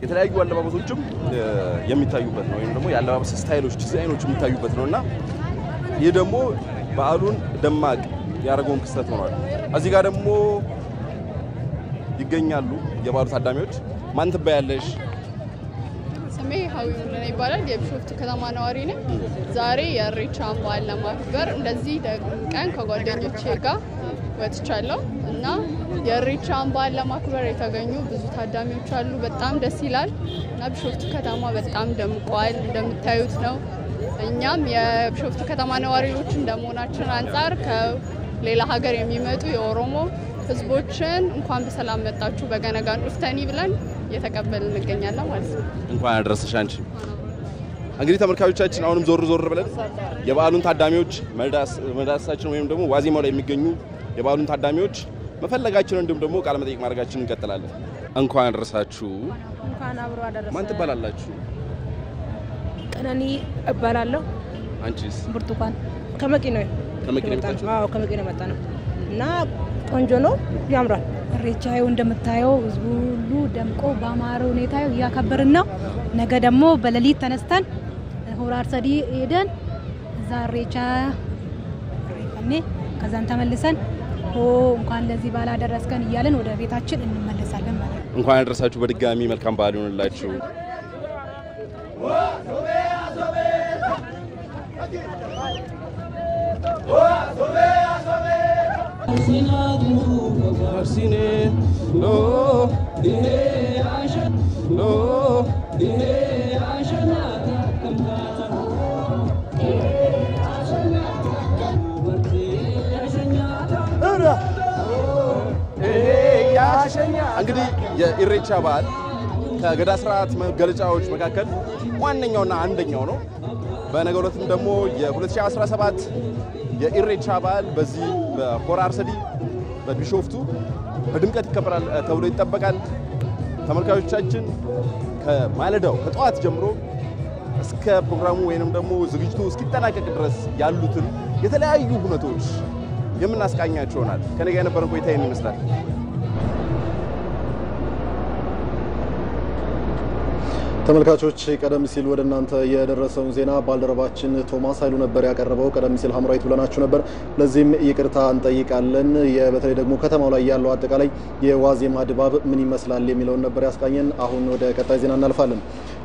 [SPEAKER 17] የተለያዩ አለባበሶችም የሚታዩበት ነው ወይም ደግሞ የአለባበስ ስታይሎች ዲዛይኖች የሚታዩበት ነውና ይህ ደግሞ በዓሉን ደማቅ ያደረገውን ክስተት ሆኗል። እዚህ ጋር ደግሞ ይገኛሉ የበዓሉ ታዳሚዎች። ማን ትባያለሽ?
[SPEAKER 20] ስሜ ሀዊ ሙሉነህ ይባላል። የቢሾፍቱ ከተማ ነዋሪ ነኝ። ዛሬ የኢሬቻን በዓል ለማክበር እንደዚህ ቀን ከጓደኞቼ ጋር ወጥቻለሁ እና የኢሬቻን በዓል ለማክበር የተገኙ ብዙ ታዳሚዎች አሉ። በጣም ደስ ይላል እና ቢሾፍቱ ከተማ በጣም ደምቋል እንደምታዩት ነው። እኛም የቢሾፍቱ ከተማ ነዋሪዎች እንደመሆናችን አንፃር ከሌላ ሀገር የሚመጡ የኦሮሞ ህዝቦችን እንኳን በሰላም መጣችሁ በገነጋን ኡፍተኒ ብለን እየተቀበልን እንገኛለን ማለት ነው።
[SPEAKER 17] እንኳን አደረሰሽ አንቺ። እንግዲህ ተመልካቾቻችን አሁንም ዞር ብለን የበዓሉን ታዳሚዎች መዳሰሳችን ወይም ደግሞ ዋዜማው ላይ የሚገኙ የበዓሉን ታዳሚዎች መፈለጋችንን እንዲሁም ደግሞ ቃለ መጠይቅ ማድረጋችንን እንቀጥላለን። እንኳን አደረሳችሁ።
[SPEAKER 19] እንኳን አብሮ አደረሰ።
[SPEAKER 17] ማን ትባላላችሁ?
[SPEAKER 19] ቀነኒ እባላለሁ።
[SPEAKER 17] አንቺስ?
[SPEAKER 19] ብርቱካን ከመቂ ነው። ከመቂ ነው መጣ ነው እና ቆንጆ ነው፣ ያምራል።
[SPEAKER 21] ኢሬቻ እንደምታየው ህዝቡ ሁሉ ደምቆ በአማረ ሁኔታ እያከበርን ነው። ነገ ደግሞ በሌሊት ተነስተን ሆራ አርሰዲ ሄደን እዛ ኢሬቻ ፈኔ ከዛን ተመልሰን እንኳን ለዚህ በዓል አደረስከን እያለን ወደ ቤታችን እንመለሳለን ማለት ነው።
[SPEAKER 17] እንኳን አደረሳችሁ በድጋሚ መልካም በዓል ይሁንላችሁ። እንግዲህ የኢሬቻ በዓል ከገዳ ስርዓት መገለጫዎች መካከል ዋነኛውና አንደኛው ነው። በነገው ዕለትም ደግሞ የ2017 የኢሬቻ በዓል በዚህ በሆራ አርሰዲ በቢሾፍቱ በድምቀት ይከበራል ተብሎ ይጠበቃል። ተመልካቾቻችን ከማለዳው ከጠዋት ጀምሮ እስከ ፕሮግራሙ ወይንም ደግሞ ዝግጅቱ እስኪጠናቀቅ ድረስ ያሉትን የተለያዩ ሁነቶች የምናስቃኛቸው ይሆናል። ከኔ ጋር የነበረን ቆይታ ይህን ይመስላል።
[SPEAKER 11] ተመልካቾች ቀደም ሲል ወደ እናንተ የደረሰውን ዜና ባልደረባችን ቶማስ ኃይሉ ነበር ያቀረበው። ቀደም ሲል ሐምራዊት ብለናችሁ ነበር። ለዚህም ይቅርታ እንጠይቃለን። በተለይ ደግሞ ከተማው ላይ ያለው አጠቃላይ የዋዜማ ድባብ ምን ይመስላል የሚለውን ነበር ያስቃኘን። አሁን ወደ ቀጣይ ዜና እናልፋለን።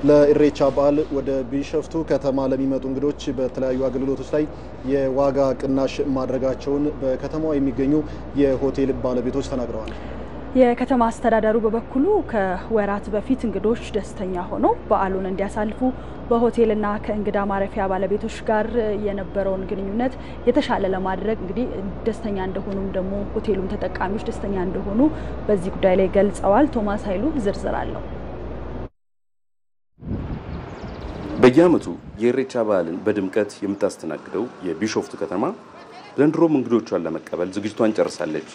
[SPEAKER 11] ለኢሬቻ በዓል ወደ ቢሾፍቱ ከተማ ለሚመጡ እንግዶች በተለያዩ አገልግሎቶች ላይ የዋጋ ቅናሽ ማድረጋቸውን በከተማው የሚገኙ የሆቴል ባለቤቶች ተናግረዋል።
[SPEAKER 10] የከተማ አስተዳደሩ በበኩሉ ከወራት በፊት እንግዶች ደስተኛ ሆነው በዓሉን እንዲያሳልፉ በሆቴልና ከእንግዳ ማረፊያ ባለቤቶች ጋር የነበረውን ግንኙነት የተሻለ ለማድረግ እንግዲህ ደስተኛ እንደሆኑም ደግሞ ሆቴሉም ተጠቃሚዎች ደስተኛ እንደሆኑ በዚህ ጉዳይ ላይ ገልጸዋል። ቶማስ ኃይሉ ዝርዝር አለው።
[SPEAKER 22] በየዓመቱ የኢሬቻ በዓልን በድምቀት የምታስተናግደው የቢሾፍቱ ከተማ ዘንድሮም እንግዶቿን ለመቀበል ዝግጅቷን ጨርሳለች።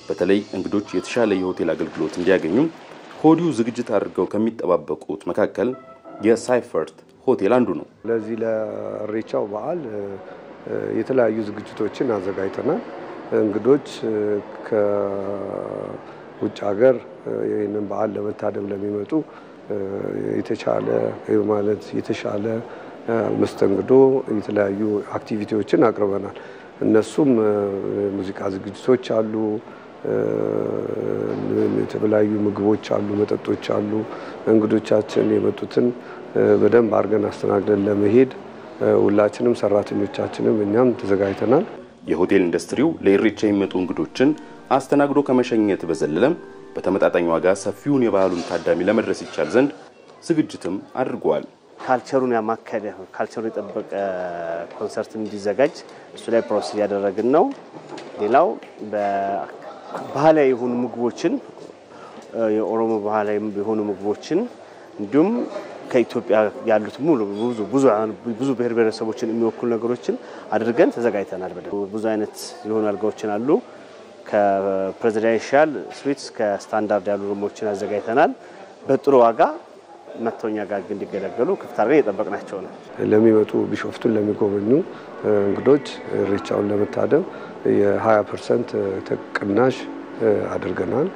[SPEAKER 22] በተለይ እንግዶች የተሻለ የሆቴል አገልግሎት እንዲያገኙ ሆዲው ዝግጅት አድርገው ከሚጠባበቁት መካከል የሳይፈርት ሆቴል አንዱ ነው።
[SPEAKER 23] ለዚህ ለኢሬቻው በዓል የተለያዩ ዝግጅቶችን አዘጋጅተናል። እንግዶች ከውጭ ሀገር ይህንን በዓል ለመታደም ለሚመጡ የተሻለ መስተንግዶ የተለያዩ አክቲቪቲዎችን አቅርበናል። እነሱም ሙዚቃ ዝግጅቶች አሉ፣ የተለያዩ ምግቦች አሉ፣ መጠጦች አሉ። እንግዶቻችን የመጡትን በደንብ አድርገን አስተናግደን ለመሄድ ሁላችንም ሰራተኞቻችንም እኛም ተዘጋጅተናል።
[SPEAKER 22] የሆቴል ኢንዱስትሪው ለኢሬቻ የሚመጡ እንግዶችን አስተናግዶ ከመሸኘት በዘለለም በተመጣጣኝ ዋጋ ሰፊውን የባህሉን ታዳሚ ለመድረስ ይቻል ዘንድ ዝግጅትም አድርጓል።
[SPEAKER 2] ካልቸሩን ያማከለ ካልቸሩን የጠበቀ ኮንሰርት እንዲዘጋጅ እሱ ላይ ፕሮሰስ ያደረግን ነው። ሌላው በባህላዊ የሆኑ ምግቦችን የኦሮሞ ባህላዊ የሆኑ ምግቦችን እንዲሁም ከኢትዮጵያ ያሉት ሙሉ ብዙ ብሔር ብሔረሰቦችን የሚወክሉ ነገሮችን አድርገን ተዘጋጅተናል። ብዙ አይነት የሆኑ አልጋዎችን አሉ። ከፕሬዚደንሻል ስዊትስ ከስታንዳርድ ያሉ ሩሞችን አዘጋጅተናል። በጥሩ ዋጋ መተውኛ ጋር እንዲገለገሉ ክፍት አድርገን እየጠበቅናቸው ነው።
[SPEAKER 23] ለሚመጡ ቢሾፍቱን ለሚጎበኙ እንግዶች ኢሬቻውን ለመታደም የ20% ተቅናሽ አድርገናል።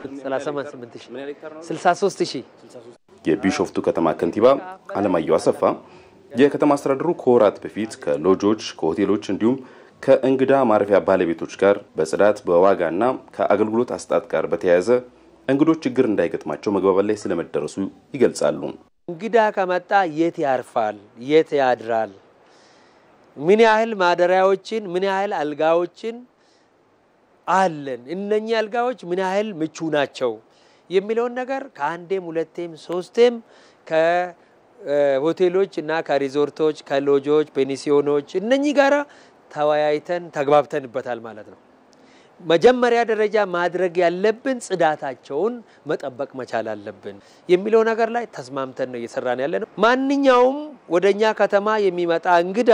[SPEAKER 3] 38000
[SPEAKER 22] የቢሾፍቱ ከተማ ከንቲባ አለማየሁ አሰፋ የከተማ አስተዳደሩ ከወራት በፊት ከሎጆች ከሆቴሎች እንዲሁም ከእንግዳ ማረፊያ ባለቤቶች ጋር በጽዳት በዋጋና ከአገልግሎት አስጣጥ ጋር በተያያዘ እንግዶች ችግር እንዳይገጥማቸው መግባባት ላይ ስለመደረሱ ይገልጻሉ።
[SPEAKER 3] እንግዳ ከመጣ የት ያርፋል፣ የት ያድራል፣ ምን ያህል ማደሪያዎችን ምን ያህል አልጋዎችን አለን፣ እነኛ አልጋዎች ምን ያህል ምቹ ናቸው የሚለውን ነገር ከአንዴም ሁለቴም ሶስቴም ከሆቴሎች እና ከሪዞርቶች ከሎጆች ፔንሲዮኖች እነኚህ ጋራ ተወያይተን ተግባብተንበታል ማለት ነው። መጀመሪያ ደረጃ ማድረግ ያለብን ጽዳታቸውን መጠበቅ መቻል አለብን የሚለው ነገር ላይ ተስማምተን ነው እየሰራን ያለነው። ማንኛውም ወደኛ ከተማ የሚመጣ እንግዳ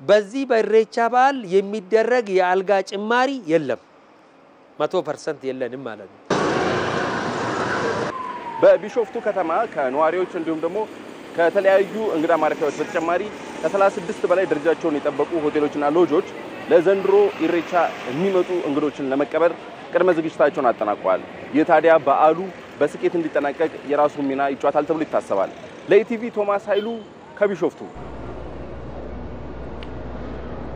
[SPEAKER 3] በዚህ በኢሬቻ በዓል የሚደረግ የአልጋ ጭማሪ የለም፣ 100% የለንም ማለት ነው።
[SPEAKER 22] በቢሾፍቱ ከተማ ከነዋሪዎች እንዲሁም ደግሞ ከተለያዩ እንግዳ ማረፊያዎች በተጨማሪ ከ36 በላይ ደረጃቸውን የጠበቁ ሆቴሎችና ሎጆች ለዘንድሮ ኢሬቻ የሚመጡ እንግዶችን ለመቀበል ቅድመ ዝግጅታቸውን አጠናቀዋል። ይህ ታዲያ በዓሉ በስኬት እንዲጠናቀቅ የራሱ ሚና ይጫወታል ተብሎ ይታሰባል። ለኢቲቪ ቶማስ ኃይሉ ከቢሾፍቱ።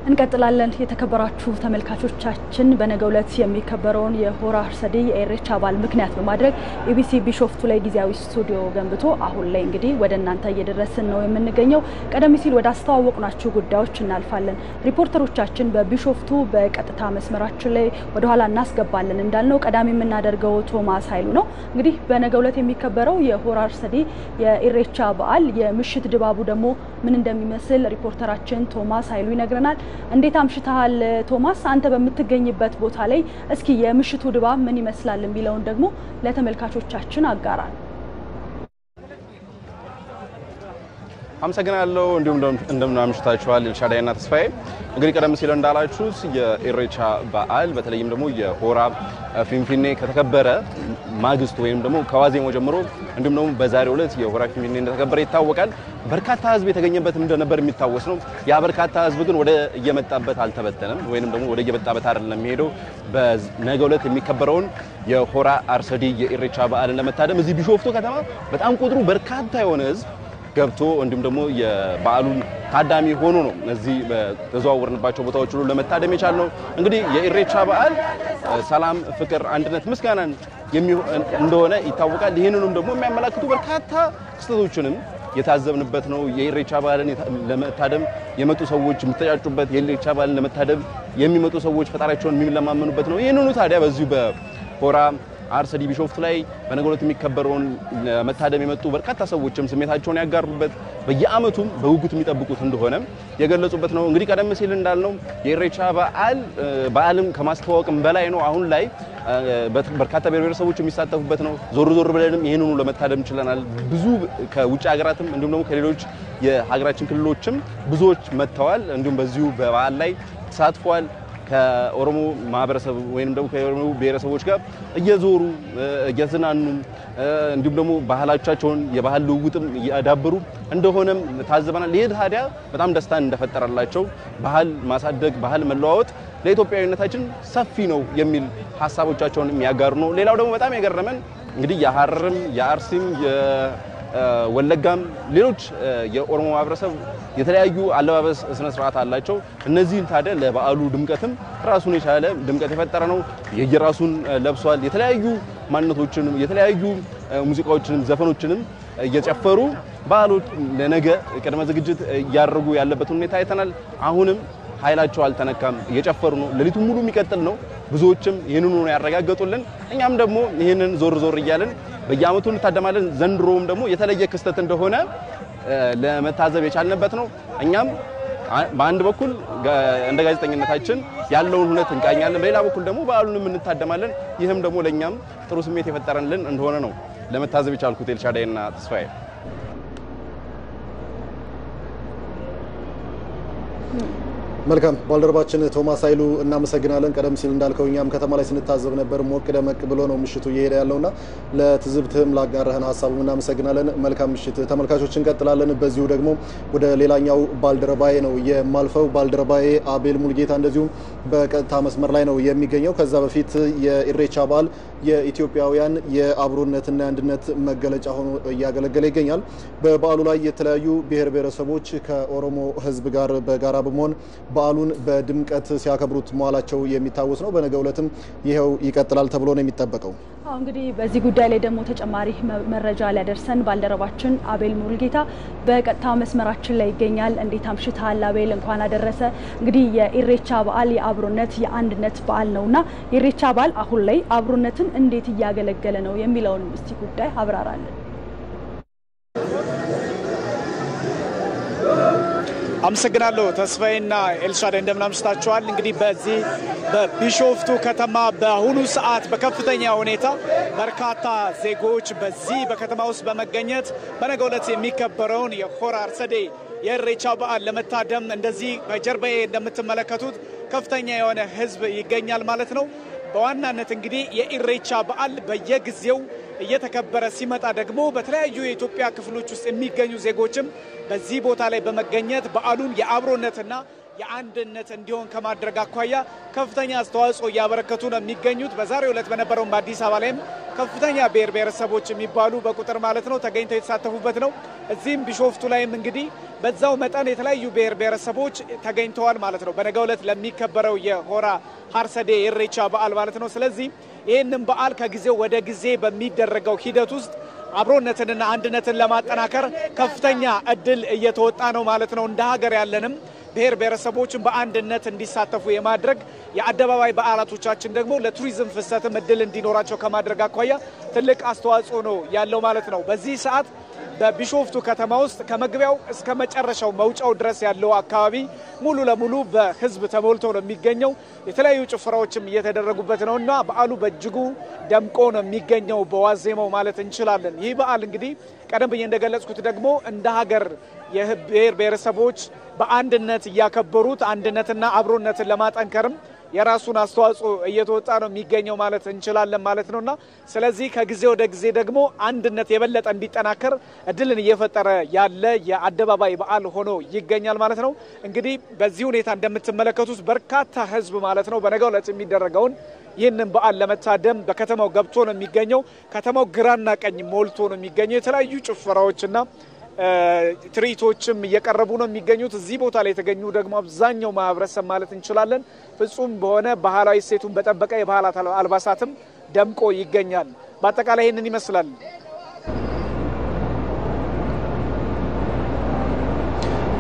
[SPEAKER 10] እንቀጥላለን። የተከበራችሁ ተመልካቾቻችን በነገው ዕለት የሚከበረውን የሆራ አርሰዲ የኢሬቻ በዓል ምክንያት በማድረግ ኢቢሲ ቢሾፍቱ ላይ ጊዜያዊ ስቱዲዮ ገንብቶ አሁን ላይ እንግዲህ ወደ እናንተ እየደረስን ነው የምንገኘው። ቀደም ሲል ወደ አስተዋወቅናችሁ ጉዳዮች እናልፋለን። ሪፖርተሮቻችን በቢሾፍቱ በቀጥታ መስመራችን ላይ ወደ ኋላ እናስገባለን። እንዳልነው ቀዳሚ የምናደርገው ቶማስ ኃይሉ ነው። እንግዲህ በነገው ዕለት የሚከበረው የሆራ አርሰዲ የኢሬቻ በዓል የምሽት ድባቡ ደግሞ ምን እንደሚመስል ሪፖርተራችን ቶማስ ኃይሉ ይነግረናል። እንዴት አምሽተሃል ቶማስ? አንተ በመትገኝበት ቦታ ላይ እስኪ የምሽቱ ድባብ ምን ይመስላል የሚለውን ደግሞ ለተመልካቾቻችን አጋራን።
[SPEAKER 17] አመሰግናለሁ። እንዲሁም እንደምናምሽታችኋል ኤልሻዳይና ተስፋዬ። እንግዲህ ቀደም ሲል እንዳላችሁት የኢሬቻ በዓል በተለይም ደግሞ የሆራ ፊንፊኔ ከተከበረ ማግስቱ ወይም ደግሞ ከዋዜማው ጀምሮ እንዲሁም ደግሞ በዛሬው ዕለት የሆራ ፊንፊኔ እንደተከበረ ይታወቃል። በርካታ ህዝብ የተገኘበት እንደነበር የሚታወስ ነው። ያ በርካታ ህዝብ ግን ወደ እየመጣበት አልተበተነም ወይም ደግሞ ወደ እየመጣበት አይደለም የሚሄደው። በነገው ዕለት የሚከበረውን የሆራ አርሰዲ የኢሬቻ በዓልን ለመታደም እዚህ ቢሾፍቱ ከተማ በጣም ቁጥሩ በርካታ የሆነ ህዝብ ገብቶ እንዲሁም ደግሞ የበዓሉን ታዳሚ ሆኖ ነው እዚህ በተዘዋወርንባቸው ቦታዎች ሁሉ ለመታደም የቻልነው። እንግዲህ የኢሬቻ በዓል ሰላም፣ ፍቅር፣ አንድነት፣ ምስጋናን እንደሆነ ይታወቃል። ይህንንም ደግሞ የሚያመላክቱ በርካታ ክስተቶችንም የታዘብንበት ነው። የኢሬቻ በዓልን ለመታደም የመጡ ሰዎች የሚተጫጩበት፣ የኢሬቻ በዓልን ለመታደም የሚመጡ ሰዎች ፈጣሪያቸውን የሚለማመኑበት ነው። ይህንኑ ታዲያ በዚሁ በሆራ አርሰዲ ቢሾፍቱ ላይ በነገው ዕለት የሚከበረውን ለመታደም የመጡ በርካታ ሰዎችም ስሜታቸውን ያጋሩበት በየዓመቱም በጉጉት የሚጠብቁት እንደሆነ የገለጹበት ነው። እንግዲህ ቀደም ሲል እንዳልነው የኢሬቻ በዓልም ከማስተዋወቅም በላይ ነው። አሁን ላይ በርካታ ብሔረሰቦች የሚሳተፉበት ነው። ዞር ዞር ብለንም ይህንኑ ለመታደም ችለናል። ብዙ ከውጭ ሀገራትም እንዲሁም ደግሞ ከሌሎች የሀገራችን ክልሎችም ብዙዎች መጥተዋል። እንዲሁም በዚሁ በበዓል ላይ ተሳትፈዋል። ከኦሮሞ ማህበረሰብ ወይንም ደግሞ ከኦሮሞ ብሔረሰቦች ጋር እየዞሩ እየተዝናኑ እንዲሁም ደግሞ ባህላቸውን የባህል ልውውጥም ያዳበሩ እንደሆነም ታዘበናል። ይሄ ታዲያ በጣም ደስታን እንደፈጠረላቸው ባህል ማሳደግ ባህል መለዋወጥ ለኢትዮጵያዊነታችን ሰፊ ነው የሚል ሐሳቦቻቸውን የሚያጋሩ ነው። ሌላው ደግሞ በጣም የገረመን እንግዲህ የሐረርም የአርሲም
[SPEAKER 22] ወለጋም ሌሎች የኦሮሞ ማህበረሰብ የተለያዩ አለባበስ ስነ ስርዓት አላቸው። እነዚህን ታዲያ ለበዓሉ ድምቀትም ራሱን የቻለ ድምቀት የፈጠረ ነው። የየራሱን ለብሷል። የተለያዩ ማንነቶችንም የተለያዩ ሙዚቃዎችንም ዘፈኖችንም እየጨፈሩ በዓሉ ለነገ ቅድመ ዝግጅት እያደረጉ ያለበት ሁኔታ አይተናል። አሁንም ኃይላቸው አልተነካም፣ እየጨፈሩ ነው። ሌሊቱን ሙሉ የሚቀጥል ነው። ብዙዎችም ይህንኑ ነው ያረጋገጡልን። እኛም ደግሞ ይህንን ዞር ዞር እያልን በየዓመቱ እንታደማለን። ዘንድሮም ደግሞ የተለየ ክስተት እንደሆነ ለመታዘብ የቻልንበት ነው። እኛም በአንድ በኩል እንደ ጋዜጠኝነታችን ያለውን ሁኔታ እንቃኛለን፣ በሌላ በኩል ደግሞ በዓሉንም እንታደማለን። ይህም ደግሞ ለኛም ጥሩ ስሜት የፈጠረልን እንደሆነ ነው ለመታዘብ የቻልኩት። ኤልሻዳይና ተስፋዬ
[SPEAKER 11] መልካም ባልደረባችን ቶማስ ኃይሉ እናመሰግናለን። ቀደም ሲል እንዳልከው እኛም ከተማ ላይ ስንታዘብ ነበር። ሞቅ ደመቅ ብሎ ነው ምሽቱ እየሄደ ያለውና ለትዝብትህም ላጋራህን ሀሳቡም እናመሰግናለን። መልካም ምሽት ተመልካቾች። እንቀጥላለን። በዚሁ ደግሞ ወደ ሌላኛው ባልደረባዬ ነው የማልፈው። ባልደረባዬ አቤል ሙልጌታ እንደዚሁም በቀጥታ መስመር ላይ ነው የሚገኘው። ከዛ በፊት የኢሬቻ በዓል የኢትዮጵያውያን የአብሮነትና የአንድነት መገለጫ ሆኖ እያገለገለ ይገኛል። በበዓሉ ላይ የተለያዩ ብሔር ብሔረሰቦች ከኦሮሞ ሕዝብ ጋር በጋራ በመሆን በዓሉን በድምቀት ሲያከብሩት መዋላቸው የሚታወስ ነው። በነገው ዕለትም ይሄው ይቀጥላል ተብሎ ነው የሚጠበቀው።
[SPEAKER 10] እንግዲህ በዚህ ጉዳይ ላይ ደግሞ ተጨማሪ መረጃ ሊያደርሰን ባልደረባችን አቤል ሙልጌታ በቀጥታ መስመራችን ላይ ይገኛል። እንዴት አምሽተሃል አቤል? እንኳን አደረሰ። እንግዲህ የኢሬቻ በዓል የአብሮነት የአንድነት በዓል ነውና የኢሬቻ በዓል አሁን ላይ አብሮነትን እንዴት እያገለገለ ነው የሚለውን እስቲ ጉዳይ አብራራለን።
[SPEAKER 4] አመሰግናለሁ ተስፋዬና ኤልሻዳይ እንደምናምሽታችኋል። እንግዲህ በዚህ በቢሾፍቱ ከተማ በአሁኑ ሰዓት በከፍተኛ ሁኔታ በርካታ ዜጎች በዚህ በከተማ ውስጥ በመገኘት በነገው ዕለት የሚከበረውን የሆራ አርሰዴ የኢሬቻ በዓል ለመታደም እንደዚህ በጀርባዬ እንደምትመለከቱት ከፍተኛ የሆነ ሕዝብ ይገኛል ማለት ነው። በዋናነት እንግዲህ የኢሬቻ በዓል በየጊዜው እየተከበረ ሲመጣ ደግሞ በተለያዩ የኢትዮጵያ ክፍሎች ውስጥ የሚገኙ ዜጎችም በዚህ ቦታ ላይ በመገኘት በዓሉን የአብሮነትና የአንድነት እንዲሆን ከማድረግ አኳያ ከፍተኛ አስተዋጽኦ እያበረከቱ ነው የሚገኙት። በዛሬው ዕለት በነበረው በአዲስ አበባ ላይም ከፍተኛ ብሔር ብሔረሰቦች የሚባሉ በቁጥር ማለት ነው ተገኝተው የተሳተፉበት ነው። እዚህም ቢሾፍቱ ላይም እንግዲህ በዛው መጠን የተለያዩ ብሔር ብሔረሰቦች ተገኝተዋል ማለት ነው በነገው ዕለት ለሚከበረው የሆራ አርሰዴ ኢሬቻ በዓል ማለት ነው። ስለዚህ ይህንን በዓል ከጊዜው ወደ ጊዜ በሚደረገው ሂደት ውስጥ አብሮነትንና አንድነትን ለማጠናከር ከፍተኛ እድል እየተወጣ ነው ማለት ነው። እንደ ሀገር ያለንም ብሔር ብሔረሰቦችን በአንድነት እንዲሳተፉ የማድረግ የአደባባይ በዓላቶቻችን ደግሞ ለቱሪዝም ፍሰትም እድል እንዲኖራቸው ከማድረግ አኳያ ትልቅ አስተዋጽኦ ነው ያለው ማለት ነው። በዚህ ሰዓት በቢሾፍቱ ከተማ ውስጥ ከመግቢያው እስከ መጨረሻው መውጫው ድረስ ያለው አካባቢ ሙሉ ለሙሉ በህዝብ ተሞልቶ ነው የሚገኘው። የተለያዩ ጭፈራዎችም እየተደረጉበት ነውና በዓሉ በእጅጉ ደምቆ ነው የሚገኘው በዋዜማው ማለት እንችላለን። ይህ በዓል እንግዲህ ቀደም ብዬ እንደገለጽኩት ደግሞ እንደ ሀገር የብሔር ብሔረሰቦች በአንድነት እያከበሩት አንድነትና አብሮነትን ለማጠንከርም የራሱን አስተዋጽኦ እየተወጣ ነው የሚገኘው ማለት እንችላለን ማለት ነውና ስለዚህ ከጊዜ ወደ ጊዜ ደግሞ አንድነት የበለጠ እንዲጠናከር እድልን እየፈጠረ ያለ የአደባባይ በዓል ሆኖ ይገኛል ማለት ነው። እንግዲህ በዚህ ሁኔታ እንደምትመለከቱት በርካታ ህዝብ ማለት ነው በነገው ዕለት የሚደረገውን ይህንን በዓል ለመታደም በከተማው ገብቶ ነው የሚገኘው። ከተማው ግራና ቀኝ ሞልቶ ነው የሚገኘው። የተለያዩ ጭፈራዎችና ትርኢቶችም እየቀረቡ ነው የሚገኙት። እዚህ ቦታ ላይ የተገኙ ደግሞ አብዛኛው ማህበረሰብ ማለት እንችላለን ፍጹም በሆነ ባህላዊ እሴቱን በጠበቀ የባህላት አልባሳትም ደምቆ ይገኛል። በአጠቃላይ ይህንን ይመስላል።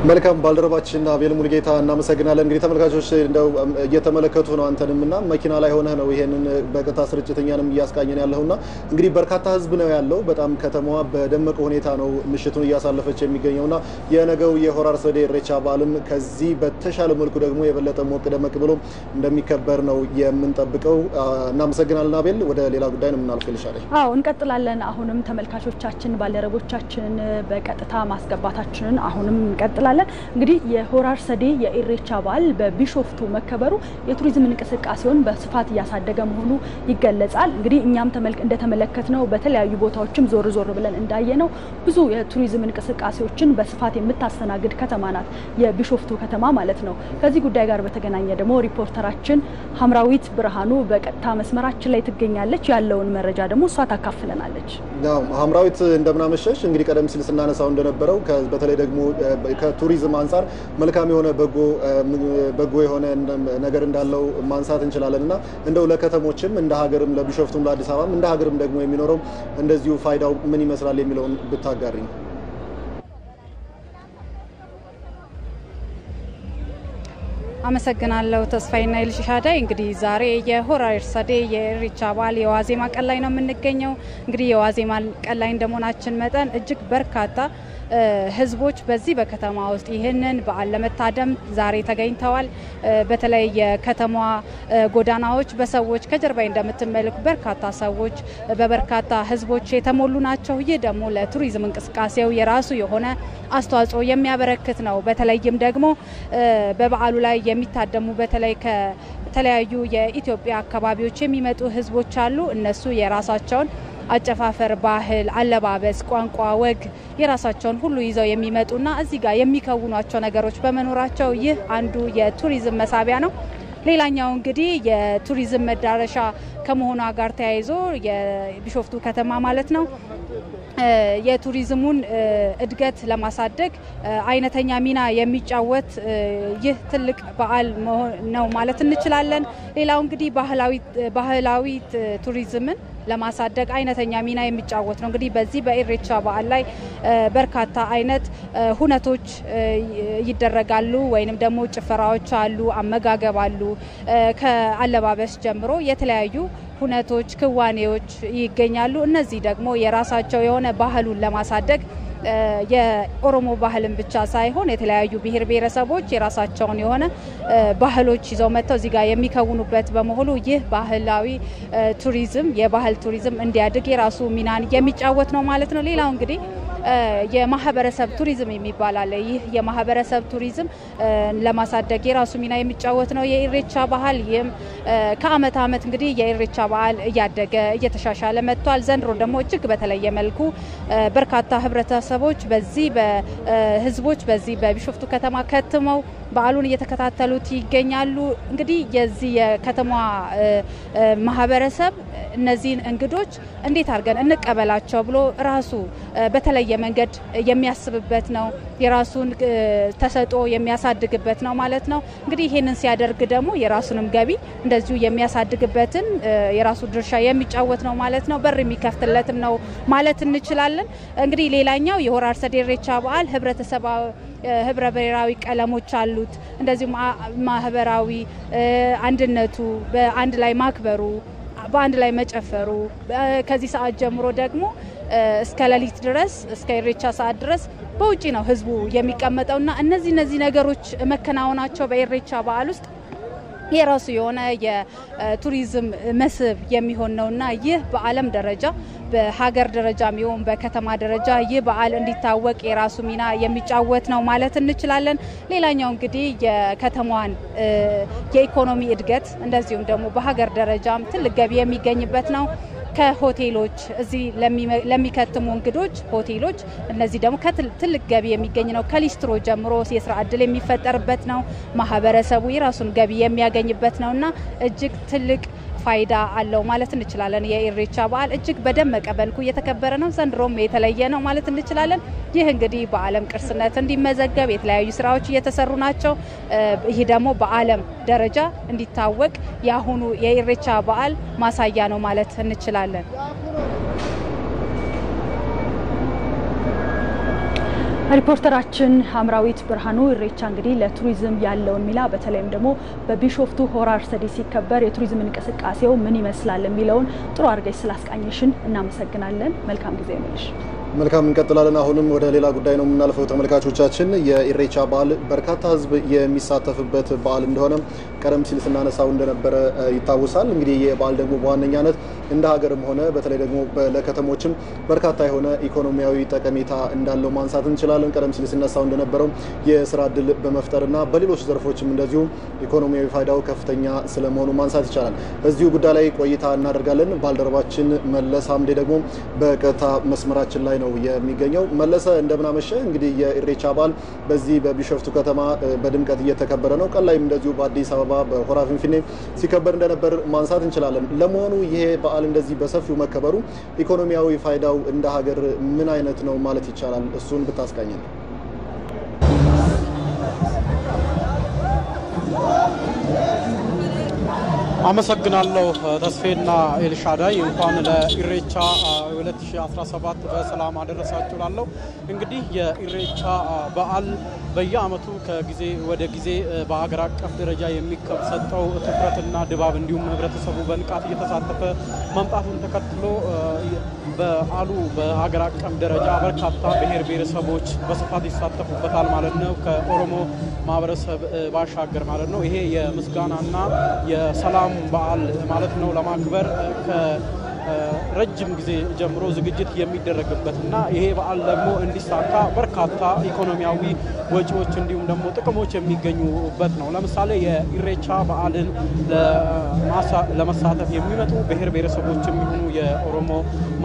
[SPEAKER 11] መልካም ባልደረባችን አቤል ሙልጌታ እናመሰግናለን። እንግዲህ ተመልካቾች እንደው እየተመለከቱ ነው አንተንምና መኪና ላይ ሆነህ ነው ይሄንን በቀጥታ ስርጭተኛንም እያስቃኘን ያለውና እንግዲህ በርካታ ህዝብ ነው ያለው። በጣም ከተማዋ በደመቀ ሁኔታ ነው ምሽቱን እያሳለፈች የሚገኘውና የነገው የሆራ አርሰዴ ኢሬቻ በዓልም ከዚህ በተሻለ መልኩ ደግሞ የበለጠ ሞቅ ደመቅ ብሎ እንደሚከበር ነው የምንጠብቀው። እናመሰግናለን አቤል። ወደ ሌላ ጉዳይ ነው የምናልፈው ይልሻለኝ።
[SPEAKER 10] እንቀጥላለን። አሁንም ተመልካቾቻችን ባልደረቦቻችንን በቀጥታ ማስገባታችንን አሁንም እንቀጥላለን። እንቀጥላለን። እንግዲህ የሆራ አርሰዴ የኢሬቻ በዓል በቢሾፍቱ መከበሩ የቱሪዝም እንቅስቃሴውን በስፋት እያሳደገ መሆኑ ይገለጻል። እንግዲህ እኛም እንደተመለከትነው በተለያዩ ቦታዎችም ዞር ብለን እንዳየነው ብዙ የቱሪዝም እንቅስቃሴዎችን በስፋት የምታስተናግድ ከተማ ናት የቢሾፍቱ ከተማ ማለት ነው። ከዚህ ጉዳይ ጋር በተገናኘ ደግሞ ሪፖርተራችን ሀምራዊት ብርሃኑ በቀጥታ መስመራችን ላይ ትገኛለች። ያለውን መረጃ ደግሞ እሷ ታካፍለናለች።
[SPEAKER 11] ሀምራዊት እንደምናመሸሽ። እንግዲህ ቀደም ሲል ስናነሳው እንደነበረው በተለይ ደግሞ ከቱሪዝም አንፃር መልካም የሆነ በጎ የሆነ ነገር እንዳለው ማንሳት እንችላለንና እንደው ለከተሞችም እንደ ሀገርም ለቢሾፍቱም ለአዲስ አበባም እንደ ሀገርም ደግሞ የሚኖረው እንደዚሁ ፋይዳው ምን ይመስላል የሚለውን ብታጋሪኝ።
[SPEAKER 5] አመሰግናለሁ ተስፋይና ኢልሻዳይ። እንግዲህ ዛሬ የሆራ አርሰዴ የኢሬቻ በዓል የዋዜማ ቀን ላይ ነው የምንገኘው። እንግዲህ የዋዜማ ቀን ላይ እንደመሆናችን መጠን እጅግ በርካታ ህዝቦች በዚህ በከተማ ውስጥ ይህንን በዓል ለመታደም ዛሬ ተገኝተዋል። በተለይ የከተማዋ ጎዳናዎች በሰዎች ከጀርባይ እንደምትመለከቱ በርካታ ሰዎች በበርካታ ህዝቦች የተሞሉ ናቸው። ይህ ደግሞ ለቱሪዝም እንቅስቃሴው የራሱ የሆነ አስተዋጽኦ የሚያበረክት ነው። በተለይም ደግሞ በበዓሉ ላይ የሚታደሙ በተለይ ከተለያዩ የኢትዮጵያ አካባቢዎች የሚመጡ ህዝቦች አሉ። እነሱ የራሳቸውን አጨፋፈር፣ ባህል፣ አለባበስ፣ ቋንቋ፣ ወግ የራሳቸውን ሁሉ ይዘው የሚመጡና እዚህ ጋር የሚከውኗቸው ነገሮች በመኖራቸው ይህ አንዱ የቱሪዝም መሳቢያ ነው። ሌላኛው እንግዲህ የቱሪዝም መዳረሻ ከመሆኗ ጋር ተያይዞ የቢሾፍቱ ከተማ ማለት ነው የቱሪዝሙን እድገት ለማሳደግ አይነተኛ ሚና የሚጫወት ይህ ትልቅ በዓል ነው ማለት እንችላለን። ሌላው እንግዲህ ባህላዊ ቱሪዝምን ለማሳደግ አይነተኛ ሚና የሚጫወት ነው። እንግዲህ በዚህ በኢሬቻ በዓል ላይ በርካታ አይነት ሁነቶች ይደረጋሉ ወይንም ደግሞ ጭፈራዎች አሉ፣ አመጋገብ አሉ። ከአለባበስ ጀምሮ የተለያዩ ሁነቶች፣ ክዋኔዎች ይገኛሉ። እነዚህ ደግሞ የራሳቸው የሆነ ባህሉን ለማሳደግ የኦሮሞ ባህልን ብቻ ሳይሆን የተለያዩ ብሔር ብሔረሰቦች የራሳቸውን የሆነ ባህሎች ይዘው መጥተው እዚህ ጋር የሚከውኑበት በመሆኑ ይህ ባህላዊ ቱሪዝም የባህል ቱሪዝም እንዲያድግ የራሱ ሚናን የሚጫወት ነው ማለት ነው። ሌላው እንግዲህ የማህበረሰብ ቱሪዝም የሚባል አለ። ይህ የማህበረሰብ ቱሪዝም ለማሳደግ የራሱ ሚና የሚጫወት ነው የኢሬቻ ባህል። ይህም ከአመት አመት እንግዲህ የኢሬቻ ባህል እያደገ እየተሻሻለ መጥቷል። ዘንድሮ ደግሞ እጅግ በተለየ መልኩ በርካታ ህብረተሰቦች በህዝቦች በዚህ በቢሾፍቱ ከተማ ከትመው በዓሉን እየተከታተሉት ይገኛሉ። እንግዲህ የዚህ የከተማ ማህበረሰብ እነዚህን እንግዶች እንዴት አድርገን እንቀበላቸው ብሎ ራሱ በተለየ መንገድ የሚያስብበት ነው። የራሱን ተሰጥኦ የሚያሳድግበት ነው ማለት ነው። እንግዲህ ይሄንን ሲያደርግ ደግሞ የራሱንም ገቢ እንደዚሁ የሚያሳድግበትን የራሱ ድርሻ የሚጫወት ነው ማለት ነው። በር የሚከፍትለትም ነው ማለት እንችላለን። እንግዲህ ሌላኛው የሆራ አርሰዴ ኢሬቻ በዓል ህብረ ብሔራዊ ቀለሞች አሉት። እንደዚሁም ማህበራዊ አንድነቱ በአንድ ላይ ማክበሩ በአንድ ላይ መጨፈሩ ከዚህ ሰዓት ጀምሮ ደግሞ እስከ ሌሊት ድረስ እስከ ኢሬቻ ሰዓት ድረስ በውጪ ነው ህዝቡ የሚቀመጠውና እነዚህ ነገሮች መከናወናቸው በኢሬቻ በዓል ውስጥ የራሱ የሆነ የቱሪዝም መስህብ የሚሆን ነውና ይህ በዓለም ደረጃ በሀገር ደረጃ ሚሆን በከተማ ደረጃ ይህ በዓል እንዲታወቅ የራሱ ሚና የሚጫወት ነው ማለት እንችላለን። ሌላኛው እንግዲህ የከተማዋን የኢኮኖሚ እድገት እንደዚሁም ደግሞ በሀገር ደረጃም ትልቅ ገቢ የሚገኝበት ነው። ከሆቴሎች እዚህ ለሚከትሙ እንግዶች ሆቴሎች እነዚህ ደግሞ ትልቅ ገቢ የሚገኝ ነው። ከሊስትሮ ጀምሮ የስራ እድል የሚፈጠርበት ነው። ማህበረሰቡ የራሱን ገቢ የሚያገኝበት ነውና እጅግ ትልቅ ፋይዳ አለው ማለት እንችላለን። የኢሬቻ በዓል እጅግ በደመቀ መልኩ እየተከበረ ነው። ዘንድሮም የተለየ ነው ማለት እንችላለን። ይህ እንግዲህ በዓለም ቅርስነት እንዲመዘገብ የተለያዩ ስራዎች እየተሰሩ ናቸው። ይህ ደግሞ በዓለም ደረጃ እንዲታወቅ ያሁኑ የኢሬቻ በዓል ማሳያ ነው ማለት እንችላለን።
[SPEAKER 10] ሪፖርተራችን ሀምራዊት ብርሃኑ ኢሬቻ እንግዲህ ለቱሪዝም ያለውን ሚና በተለይም ደግሞ በቢሾፍቱ ሆራ አርሰዴ ሲከበር የቱሪዝም እንቅስቃሴው ምን ይመስላል የሚለውን ጥሩ አድርገሽ ስላስቃኘሽን እናመሰግናለን። መልካም ጊዜ ይሁንልሽ።
[SPEAKER 11] መልካም እንቀጥላለን። አሁንም ወደ ሌላ ጉዳይ ነው የምናልፈው ተመልካቾቻችን። የኢሬቻ በዓል በርካታ ህዝብ የሚሳተፍበት በዓል እንደሆነ ቀደም ሲል ስናነሳው እንደነበረ ይታወሳል። እንግዲህ የበዓል ደግሞ በዋነኛነት እንደ ሀገርም ሆነ በተለይ ደግሞ ለከተሞችም በርካታ የሆነ ኢኮኖሚያዊ ጠቀሜታ እንዳለው ማንሳት እንችላለን። ቀደም ሲል ሲነሳው እንደነበረው የስራ እድል በመፍጠርና በሌሎች ዘርፎችም እንደዚሁ ኢኮኖሚያዊ ፋይዳው ከፍተኛ ስለመሆኑ ማንሳት ይቻላል። በዚሁ ጉዳይ ላይ ቆይታ እናደርጋለን። ባልደረባችን መለሰ አምዴ ደግሞ በቀጥታ መስመራችን ላይ ነው የሚገኘው። መለሰ እንደምን አመሸ? እንግዲህ የኢሬቻ በዓል በዚህ በቢሾፍቱ ከተማ በድምቀት እየተከበረ ነው። ቀን ላይም እንደዚሁ በአዲስ አበባ በሆራ ፊንፊኔ ሲከበር እንደነበር ማንሳት እንችላለን። ለመሆኑ ይሄ በዓል እንደዚህ በሰፊው መከበሩ ኢኮኖሚያዊ ፋይዳው እንደ ሀገር ምን አይነት ነው ማለት ይቻላል? እሱን ብታስቃኘን።
[SPEAKER 6] አመሰግናለሁ ተስፌና ኤልሻዳይ። እንኳን ለኢሬቻ 2017 በሰላም አደረሳችሁ ላለው። እንግዲህ የኢሬቻ በዓል በየዓመቱ ከጊዜ ወደ ጊዜ በአገር አቀፍ ደረጃ የሚሰጠው ትኩረትና ድባብ እንዲሁም ህብረተሰቡ በንቃት እየተሳተፈ መምጣቱን ተከትሎ በዓሉ በአገር አቀፍ ደረጃ በርካታ ብሔር ብሔረሰቦች በስፋት ይሳተፉበታል ማለት ነው። ከኦሮሞ ማህበረሰብ ባሻገር ማለት ነው። ይሄ የምስጋናና የሰላም በዓል ማለት ነው ለማክበር ረጅም ጊዜ ጀምሮ ዝግጅት የሚደረግበትና ይሄ በዓል ደግሞ እንዲሳካ በርካታ ኢኮኖሚያዊ ወጪዎች እንዲሁም ደግሞ ጥቅሞች የሚገኙበት ነው። ለምሳሌ የኢሬቻ በዓልን ለመሳተፍ የሚመጡ ብሔር ብሔረሰቦች የሚሆኑ የኦሮሞ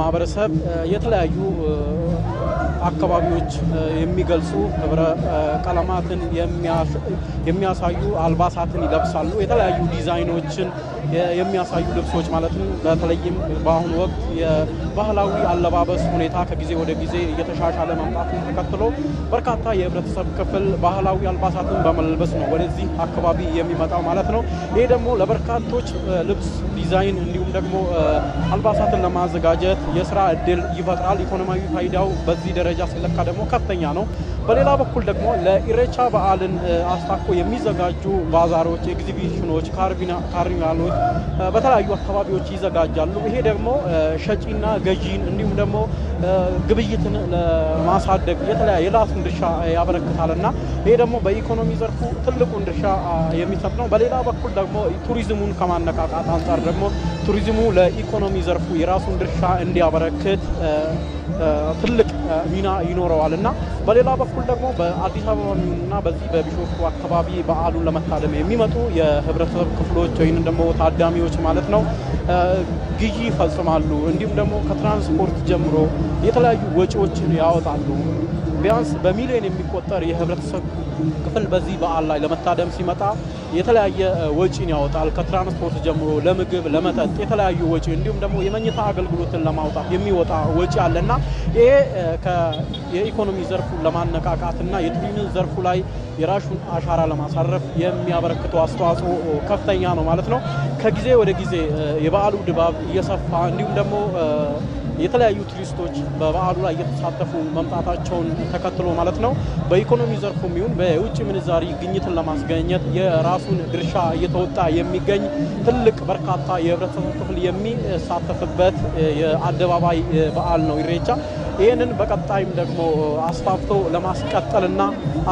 [SPEAKER 6] ማህበረሰብ የተለያዩ አካባቢዎች የሚገልጹ ህብረ ቀለማትን የሚያሳዩ አልባሳትን ይለብሳሉ። የተለያዩ ዲዛይኖችን የሚያሳዩ ልብሶች ማለትም በተለይም በአሁኑ ወቅት የባህላዊ አለባበስ ሁኔታ ከጊዜ ወደ ጊዜ እየተሻሻለ መምጣቱን ተከትሎ በርካታ የህብረተሰብ ክፍል ባህላዊ አልባሳትን በመልበስ ነው ወደዚህ አካባቢ የሚመጣው ማለት ነው። ይሄ ደግሞ ለበርካቶች ልብስ ዲዛይን እንዲሁም ደግሞ አልባሳትን ለማዘጋጀት የስራ እድል ይፈጥራል። ኢኮኖሚያዊ ፋይዳው በዚህ ደረጃ ሲለካ ደግሞ ከፍተኛ ነው። በሌላ በኩል ደግሞ ለኢሬቻ በዓልን አስታኮ የሚዘጋጁ ባዛሮች፣ ኤግዚቢሽኖች፣ ካርኒቫሎች በተለያዩ አካባቢዎች ይዘጋጃሉ። ይሄ ደግሞ ሸጪና ገዢን እንዲሁም ደግሞ ግብይትን ለማሳደግ የተለያየ የራሱን ድርሻ ያበረክታልና ይሄ ደግሞ በኢኮኖሚ ዘርፉ ትልቁን ድርሻ የሚሰጥ ነው። በሌላ በኩል ደግሞ ቱሪዝሙን ከማነቃቃት አንጻር ደግሞ ቱሪዝሙ ለኢኮኖሚ ዘርፉ የራሱን ድርሻ እንዲያበረክት ትልቅ ሚና ይኖረዋልና በሌላ በኩል ደግሞ በአዲስ አበባና በዚህ በቢሾፍቱ አካባቢ በዓሉን ለመታደም የሚመጡ የህብረተሰብ ክፍሎች ወይም ደግሞ ታዳሚዎች ማለት ነው ግዢ ይፈጽማሉ። እንዲሁም ደግሞ ከትራንስፖርት ጀምሮ የተለያዩ ወጪዎችን ያወጣሉ። ቢያንስ በሚሊዮን የሚቆጠር የህብረተሰብ ክፍል በዚህ በዓል ላይ ለመታደም ሲመጣ የተለያየ ወጪን ያወጣል። ከትራንስፖርት ጀምሮ ለምግብ፣ ለመጠጥ የተለያዩ ወጪ እንዲሁም ደግሞ የመኝታ አገልግሎትን ለማውጣት የሚወጣ ወጪ አለና ይሄ የኢኮኖሚ ዘርፉን ለማነቃቃትና የቱሪዝም ዘርፉ ላይ የራሱን አሻራ ለማሳረፍ የሚያበረክተው አስተዋጽኦ ከፍተኛ ነው ማለት ነው። ከጊዜ ወደ ጊዜ የበዓሉ ድባብ እየሰፋ እንዲሁም ደግሞ የተለያዩ ቱሪስቶች በበዓሉ ላይ እየተሳተፉ መምጣታቸውን ተከትሎ ማለት ነው በኢኮኖሚ ዘርፉም ይሁን በውጭ ምንዛሪ ግኝትን ለማስገኘት የራሱን ድርሻ እየተወጣ የሚገኝ ትልቅ በርካታ የህብረተሰብ ክፍል የሚሳተፍበት የአደባባይ በዓል ነው ኢሬቻ። ይህንን በቀጣይም ደግሞ አስፋፍቶ ለማስቀጠልና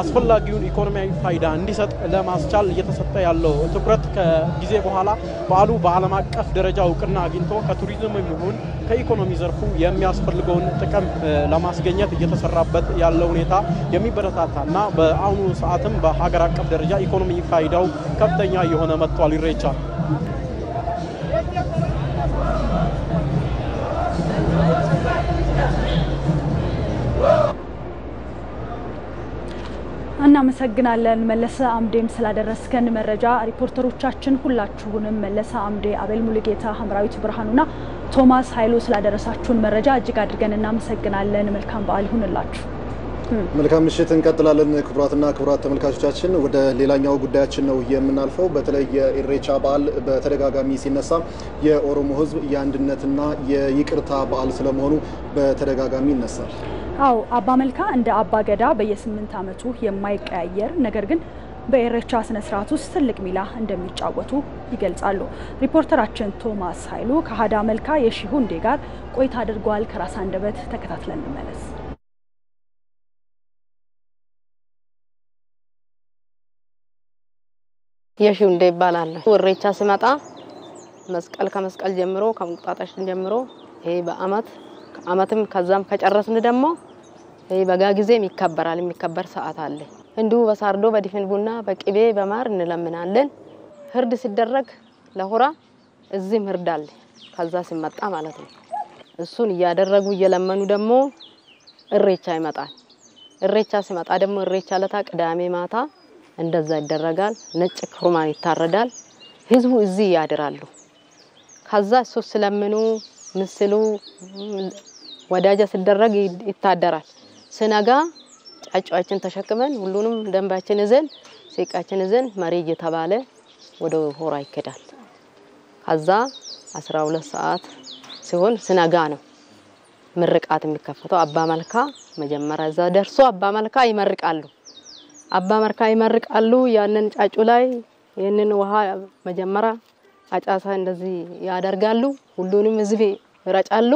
[SPEAKER 6] አስፈላጊውን ኢኮኖሚያዊ ፋይዳ እንዲሰጥ ለማስቻል እየተሰጠ ያለው ትኩረት ከጊዜ በኋላ በዓሉ በዓለም አቀፍ ደረጃ እውቅና አግኝቶ ከቱሪዝም ይሁን ከኢኮኖሚ ዘርፉ የሚያስፈልገውን ጥቅም ለማስገኘት እየተሰራበት ያለው ሁኔታ የሚበረታታና በአሁኑ ሰዓትም በሀገር አቀፍ ደረጃ ኢኮኖሚ ፋይዳው ከፍተኛ የሆነ መጥቷል ኢሬቻ።
[SPEAKER 10] እናመሰግናለን መለሰ አምዴም ስላደረስከን መረጃ። ሪፖርተሮቻችን ሁላችሁንም መለሰ አምዴ፣ አቤል ሙሉጌታ፣ ሐምራዊት ብርሃኑና ቶማስ ኃይሉ ስላደረሳችሁን መረጃ እጅግ አድርገን እናመሰግናለን። መልካም በዓል ይሁንላችሁ።
[SPEAKER 11] መልካም ምሽት። እንቀጥላለን። ክቡራትና ክቡራት ተመልካቾቻችን ወደ ሌላኛው ጉዳያችን ነው የምናልፈው። በተለይ የኢሬቻ በዓል በተደጋጋሚ ሲነሳ የኦሮሞ ሕዝብ የአንድነትና የይቅርታ በዓል ስለመሆኑ በተደጋጋሚ ይነሳል።
[SPEAKER 10] አው አባ መልካ እንደ አባ ገዳ በየ8 ዓመቱ የማይቀያየር ነገር ግን በኢሬቻ ስነ ስርዓት ውስጥ ትልቅ ሚና እንደሚጫወቱ ይገልጻሉ። ሪፖርተራችን ቶማስ ኃይሉ ከሀዳ መልካ የሺሁንዴ ጋር ቆይታ አድርጓል። ከራስ አንደበት ተከታትለን እንመለስ።
[SPEAKER 7] የሺው እንደ ይባላል ኢሬቻ ሲመጣ መስቀል ከመስቀል ጀምሮ ከሙጣጣሽ ጀምሮ ይሄ በአመትም ከዛም ከጨረስን ደግሞ ይሄ በጋ ጊዜም ይከበራል የሚከበር ሰዓት አለ እንዱ በሳርዶ በዲፍን ቡና በቅቤ በማር እንለምናለን ህርድ ሲደረግ ለሆራ እዚህም ህርድ አለ ከዛ ሲመጣ ማለት ነው እሱን ያደረጉ እየለመኑ ደግሞ ኢሬቻ ይመጣል ኢሬቻ ሲመጣ ደግሞ ኢሬቻ ለታ ቅዳሜ ማታ እንደዛ ይደረጋል ነጭ ኩርማን ይታረዳል ህዝቡ እዚህ ያድራሉ ከዛ እሱ ስለምኑ ምስሉ ወዳጃ ሲደረግ ይታደራል ስነጋ ጫጫችን ተሸክመን ሁሉንም ደንባችን ይዘን ሲቃችን ይዘን መሪ እየተባለ ወደ ሆራ ይከዳል ከዛ 12 ሰዓት ሲሆን ስነጋ ነው ምርቃት የሚከፈተው አባ መልካ መጀመሪያ እዛ ደርሶ አባ መልካ ይመርቃሉ አባ መልካ ይመርቃሉ ያንን ጫጩ ላይ ይሄንን ውሃ መጀመሪያ አጫሳ እንደዚህ ያደርጋሉ ሁሉንም ህዝብ ይረጫሉ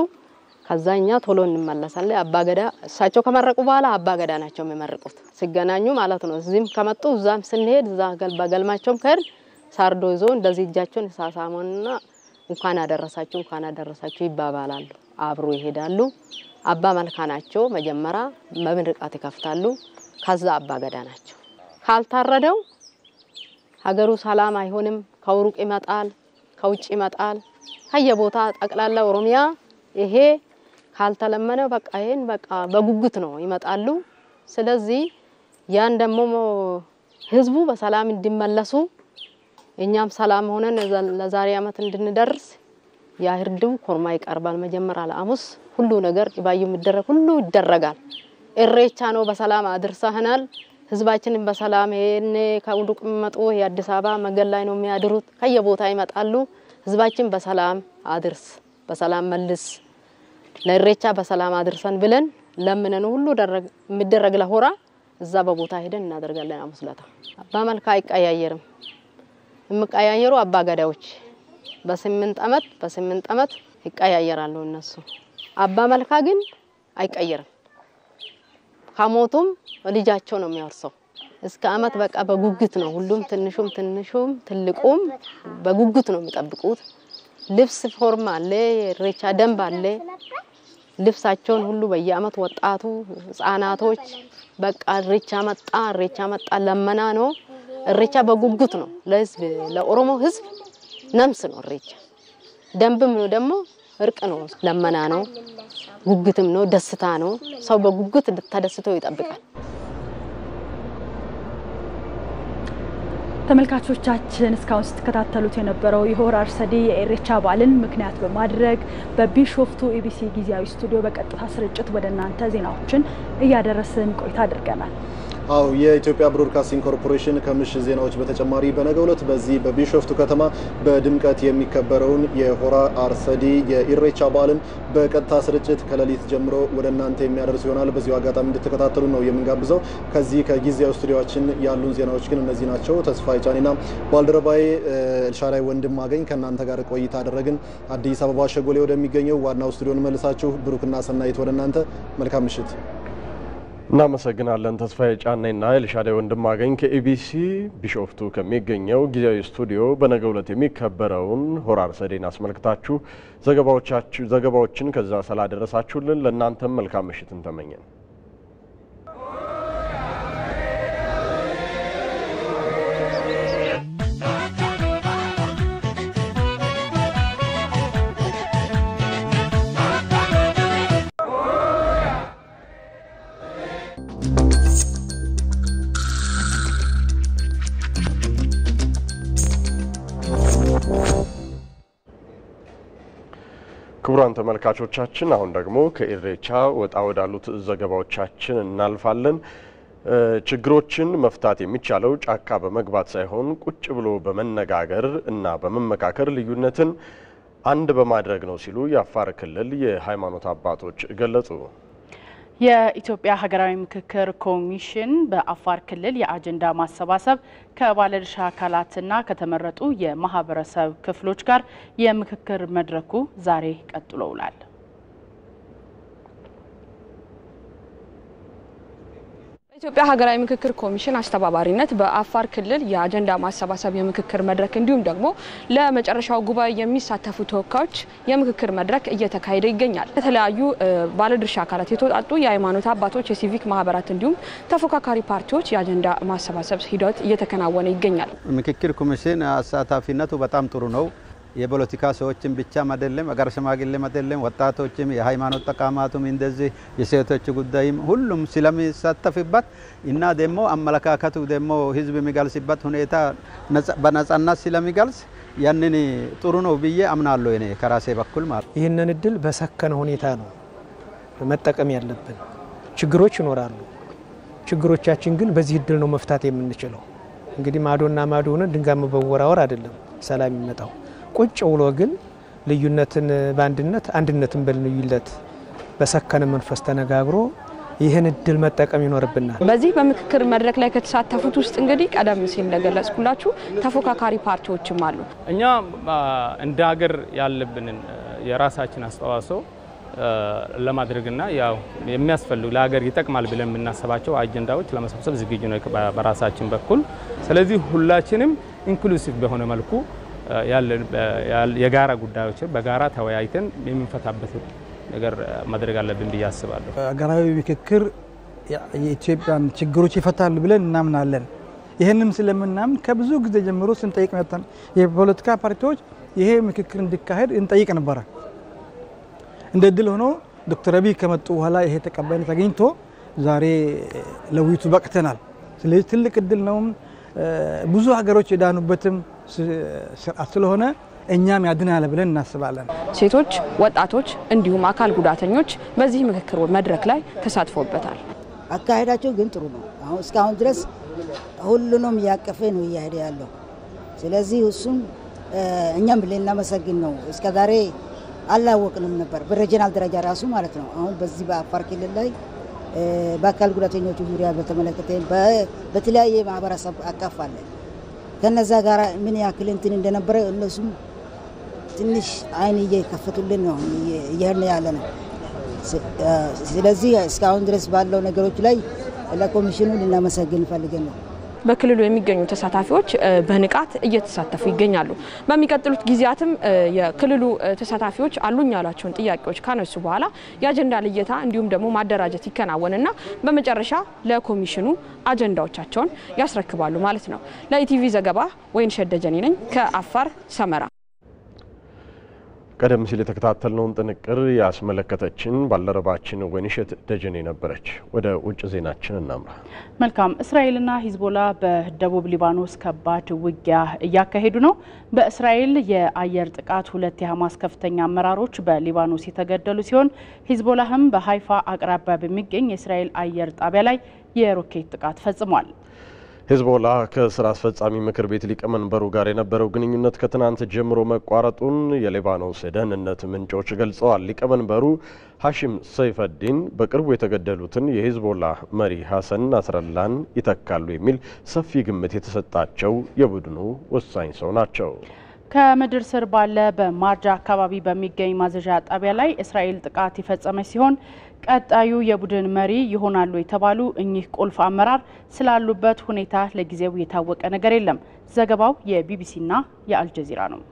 [SPEAKER 7] ከዛኛ ቶሎ እንመለሳለን አባ ገዳ እሳቸው ከመረቁ በኋላ አባ ገዳ ናቸው የሚመርቁት ሲገናኙ ማለት ነው እዚህም ከመጡ እዛም ስንሄድ እዛ በገልማቸውም ከር ሳርዶ ይዞ እንደዚህ እጃቸውን ሳሳሙና እንኳን አደረሳችሁ ይባባላሉ አብሮ ይሄዳሉ አባ መልካ ናቸው መጀመሪያ በምርቃት ይከፍታሉ ከዛ አባ ገዳ ናቸው ካልታረደው ሀገሩ ሰላም አይሆንም ከውሩቅ ይመጣል ከውጭ ይመጣል ከየቦታ ጠቅላላ ኦሮሚያ ይሄ ካልተለመነ በቃ ይሄን በቃ በጉጉት ነው ይመጣሉ ስለዚህ ያን ደግሞ ህዝቡ በሰላም እንዲመለሱ እኛም ሰላም ሆነን ለዛሬ አመት እንድንደርስ ያህርዱ ኮርማ ይቀርባል መጀመሪያ ለአሙስ ሁሉ ነገር ይባዩ ምድረግ ሁሉ ይደረጋል ኢሬቻ ነው በሰላም አድርሰናል ህዝባችንን በሰላም እኔ ከውዱቅ መጡ የአዲስ አበባ መገል ላይ ነው የሚያድሩት ከየቦታ ይመጣሉ ህዝባችን በሰላም አድርስ በሰላም መልስ ለኢሬቻ በሰላም አድርሰን ብለን ለምነን ሁሉ ምድረግ ለሆራ እዛ በቦታ ሄደን እናደርጋለን አሙስለታ አባ መልካ አይቀያየርም የምቀያየሩ አባ ገዳዎች በ8 አመት ይቀያየራሉ እነሱ አባ መልካ ግን አይቀየርም ከሞቱም ልጃቸው ነው የሚያርሰው እስከ አመት በቃ በጉጉት ነው ሁሉም ትንሹም ትልቁም በጉጉት ነው የሚጠብቁት ልብስ ፎርም አለ ኢሬቻ ደንብ አለ ልብሳቸውን ሁሉ በየአመት ወጣቱ ህፃናቶች በቃ ኢሬቻ መጣ ለመና ነው ኢሬቻ በጉጉት ነው ለህዝብ ለኦሮሞ ህዝብ ነምስ ነው ኢሬቻ ደንብም ነው ደግሞ እርቅ ነው ለመና ነው ጉጉትም ነው ደስታ ነው ሰው በጉጉት ተደስቶ ይጠብቃል
[SPEAKER 10] ተመልካቾቻችን እስካሁን ስትከታተሉት የነበረው የሆራ አርሰዴ የኢሬቻ በዓልን ምክንያት በማድረግ በቢሾፍቱ ኢቢሲ ጊዜያዊ ስቱዲዮ በቀጥታ ስርጭት ወደናንተ ዜናዎችን እያደረስን ቆይታ አድርገናል
[SPEAKER 11] አው የኢትዮጵያ ብሮድካስቲንግ ኮርፖሬሽን ከምሽት ዜናዎች በተጨማሪ በነገው ዕለት በዚህ በቢሾፍቱ ከተማ በድምቀት የሚከበረውን የሆራ አርሰዴ የኢሬቻ በዓልን በቀጥታ ስርጭት ከሌሊት ጀምሮ ወደናንተ የሚያደርስ ይሆናል በዚሁ አጋጣሚ እንድትከታተሉ ነው የምንጋብዘው ከዚህ ከጊዜያዊ ስቱዲዮአችን ያሉን ዜናዎች ግን እነዚህ ናቸው ተስፋዬ ጫኔና ባልደረባዬ ኤልሻዳይ ወንድም አገኝ ከናንተ ጋር ቆይታ አደረግን አዲስ አበባ ሸጎሌ ወደሚገኘው ዋናው ስቱዲዮን መልሳችሁ ብሩክና ሰናይት ወደናንተ መልካም ምሽት
[SPEAKER 8] እናመሰግናለን ተስፋዬ ጫኔና ኤልሻዳይ ወንድም አገኝ ከኢቢሲ ቢሾፍቱ ከሚገኘው ጊዜያዊ ስቱዲዮ በነገው ዕለት የሚከበረውን ሆራ አርሰዴን አስመልክታችሁ ዘገባዎችን ከዛ ስላደረሳችሁልን ለእናንተም መልካም ምሽትን ተመኘን ክቡራን ተመልካቾቻችን አሁን ደግሞ ከኢሬቻ ወጣ ወዳሉት ዘገባዎቻችን እናልፋለን ችግሮችን መፍታት የሚቻለው ጫካ በመግባት ሳይሆን ቁጭ ብሎ በመነጋገር እና በመመካከር ልዩነትን አንድ በማድረግ ነው ሲሉ የአፋር ክልል የሃይማኖት አባቶች ገለጹ
[SPEAKER 1] የኢትዮጵያ ሀገራዊ ምክክር ኮሚሽን በአፋር ክልል የአጀንዳ ማሰባሰብ ከባለድርሻ አካላትና ከተመረጡ የማህበረሰብ ክፍሎች ጋር የምክክር መድረኩ ዛሬ ቀጥሎ ውሏል።
[SPEAKER 9] ኢትዮጵያ ሀገራዊ ምክክር ኮሚሽን አስተባባሪነት በአፋር ክልል የአጀንዳ ማሰባሰብ የምክክር መድረክ እንዲሁም ደግሞ ለመጨረሻው ጉባኤ የሚሳተፉ ተወካዮች የምክክር መድረክ እየተካሄደ ይገኛል። የተለያዩ ባለድርሻ አካላት የተወጣጡ የሃይማኖት አባቶች፣ የሲቪክ ማህበራት እንዲሁም ተፎካካሪ ፓርቲዎች የአጀንዳ ማሰባሰብ ሂደት እየተከናወነ ይገኛል።
[SPEAKER 12] ምክክር ኮሚሽን አሳታፊነቱ በጣም ጥሩ ነው። የፖለቲካ ሰዎችን ብቻ አይደለም፣ አገር ሽማግሌም አይደለም፣ ወጣቶችም የሃይማኖት ተቋማቱም እንደዚህ የሴቶች ጉዳይም ሁሉም ስለሚሳተፍበት እና ደግሞ አመለካከቱ ደግሞ ህዝብ የሚገልጽበት ሁኔታ በነጻነት ስለሚገልጽ ያንን ጥሩ ነው ብዬ አምናለሁ እኔ ከራሴ በኩል ማለት።
[SPEAKER 13] ይህንን እድል በሰከነ ሁኔታ ነው መጠቀም ያለብን። ችግሮች ይኖራሉ። ችግሮቻችን ግን በዚህ እድል ነው መፍታት የምንችለው። እንግዲህ ማዶና ማዶ ሆነ ድንጋይ መወራወር አይደለም ሰላም የሚመጣው። ቁጭ ብሎ ግን ልዩነትን በአንድነት አንድነትን በልዩነት በሰከነ መንፈስ ተነጋግሮ ይህን እድል መጠቀም ይኖርብናል።
[SPEAKER 9] በዚህ በምክክር መድረክ ላይ ከተሳተፉት ውስጥ እንግዲህ ቀደም ሲል እንደገለጽኩላችሁ ተፎካካሪ ፓርቲዎችም አሉ።
[SPEAKER 24] እኛ እንደ ሀገር ያለብንን የራሳችን አስተዋጽኦ ለማድረግና ያው የሚያስፈልጉ ለሀገር ይጠቅማል ብለን የምናስባቸው አጀንዳዎች ለመሰብሰብ ዝግጁ ነው በራሳችን በኩል። ስለዚህ ሁላችንም ኢንክሉሲቭ በሆነ መልኩ የጋራ ጉዳዮችን በጋራ ተወያይተን የምንፈታበት ነገር ማድረግ አለብን ብዬ አስባለሁ።
[SPEAKER 25] ሀገራዊ ምክክር የኢትዮጵያን ችግሮች ይፈታል ብለን እናምናለን። ይሄንም ስለምናምን ከብዙ ጊዜ ጀምሮ ስንጠይቅ መጣን። የፖለቲካ ፓርቲዎች ይሄ ምክክር እንዲካሄድ እንጠይቅ ነበር። እንደ ድል ሆኖ ዶክተር አብይ ከመጡ በኋላ ይሄ ተቀባይነት አግኝቶ ዛሬ ለውይይቱ በቅተናል። ስለዚህ ትልቅ እድል ነው። ብዙ ሀገሮች የዳኑበትም ስለሆነ እኛም ያድናል ብለን እናስባለን።
[SPEAKER 9] ሴቶች፣ ወጣቶች እንዲሁም አካል ጉዳተኞች በዚህ ምክክር መድረክ ላይ ተሳትፎበታል።
[SPEAKER 26] አካሄዳቸው ግን ጥሩ ነው። አሁን እስካሁን ድረስ ሁሉንም ያቀፈ ነው እያሄደ ያለው። ስለዚህ እሱም እኛም ልናመሰግን ነው። እስከዛሬ አላወቅንም ነበር በሪጂናል ደረጃ ራሱ ማለት ነው። አሁን በዚህ በአፋር ክልል ላይ በአካል ጉዳተኞች ዙሪያ በተመለከተ በተለያየ ማህበረሰብ አቀፍ አለ። ከነዛ ጋር ምን ያክል እንትን እንደነበረ እነሱም ትንሽ አይን እየከፈቱልን ነው እየሄድን ያለ ነው። ስለዚህ እስካሁን ድረስ ባለው ነገሮች ላይ ለኮሚሽኑ ልናመሰግን ፈልገን ነው።
[SPEAKER 9] በክልሉ የሚገኙ ተሳታፊዎች በንቃት እየተሳተፉ ይገኛሉ። በሚቀጥሉት ጊዜያትም የክልሉ ተሳታፊዎች አሉኝ ያሏቸውን ጥያቄዎች ካነሱ በኋላ የአጀንዳ ልየታ እንዲሁም ደግሞ ማደራጀት ይከናወንና በመጨረሻ ለኮሚሽኑ አጀንዳዎቻቸውን ያስረክባሉ ማለት ነው። ለኢቲቪ ዘገባ ወይንሸት ደጀኔ ነኝ ከአፋር ሰመራ።
[SPEAKER 8] ቀደም ሲል የተከታተልነውን ጥንቅር ያስመለከተችን ባልደረባችን ወይንሸት ደጀኔ ነበረች። ወደ ውጭ ዜናችን እናምራ።
[SPEAKER 1] መልካም። እስራኤልና ሂዝቦላ በደቡብ ሊባኖስ ከባድ ውጊያ እያካሄዱ ነው። በእስራኤል የአየር ጥቃት 2 የሐማስ ከፍተኛ አመራሮች በሊባኖስ የተገደሉ ሲሆን ሂዝቦላህም በሃይፋ አቅራቢያ በሚገኝ የእስራኤል አየር ጣቢያ ላይ የሮኬት ጥቃት ፈጽሟል።
[SPEAKER 8] ሂዝቦላ ከስራ አስፈጻሚ ምክር ቤት ሊቀመንበሩ ጋር የነበረው ግንኙነት ከትናንት ጀምሮ መቋረጡን የሊባኖስ ደህንነት ምንጮች ገልጸዋል። ሊቀመንበሩ ሐሺም ሰይፈዲን በቅርቡ የተገደሉትን የሂዝቦላ መሪ ሐሰን ናስረላን ይተካሉ የሚል ሰፊ ግምት የተሰጣቸው የቡድኑ ወሳኝ ሰው ናቸው።
[SPEAKER 1] ከምድር ስር ባለ በማርጃ አካባቢ በሚገኝ ማዘዣ ጣቢያ ላይ እስራኤል ጥቃት የፈጸመች ሲሆን ቀጣዩ የቡድን መሪ ይሆናሉ የተባሉ እኚህ ቁልፍ አመራር ስላሉበት ሁኔታ ለጊዜው የታወቀ ነገር የለም። ዘገባው የቢቢሲና የአልጀዚራ ነው።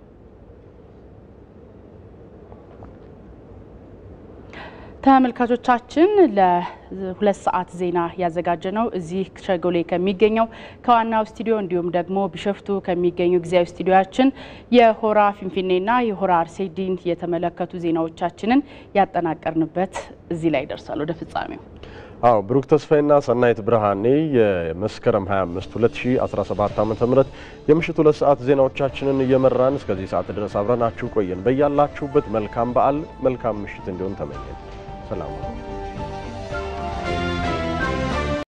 [SPEAKER 1] ተመልካቾቻችን ለ2 ሰዓት ዜና ያዘጋጀነው እዚህ ሸጎሌ ከሚገኘው ከዋናው ስቱዲዮ እንዲሁም ደግሞ ቢሾፍቱ ከሚገኙ ጊዜያዊ ስቱዲዮያችን የሆራ ፊንፊኔና የሆራ አርሴዲን የተመለከቱ ዜናዎቻችንን ያጠናቀርንበት እዚህ ላይ ደርሷል። ወደ ፍጻሜው
[SPEAKER 8] ብሩክ ተስፋይና ሰናይት ብርሃኔ የመስከረም 25 2017 ዓ.ም የምሽቱ 2 ሰዓት ዜናዎቻችንን እየመራን እስከዚህ ሰዓት ድረስ አብረናችሁ ቆየን። በያላችሁበት መልካም በዓል መልካም ምሽት እንዲሆን ተመኘን። ሰላም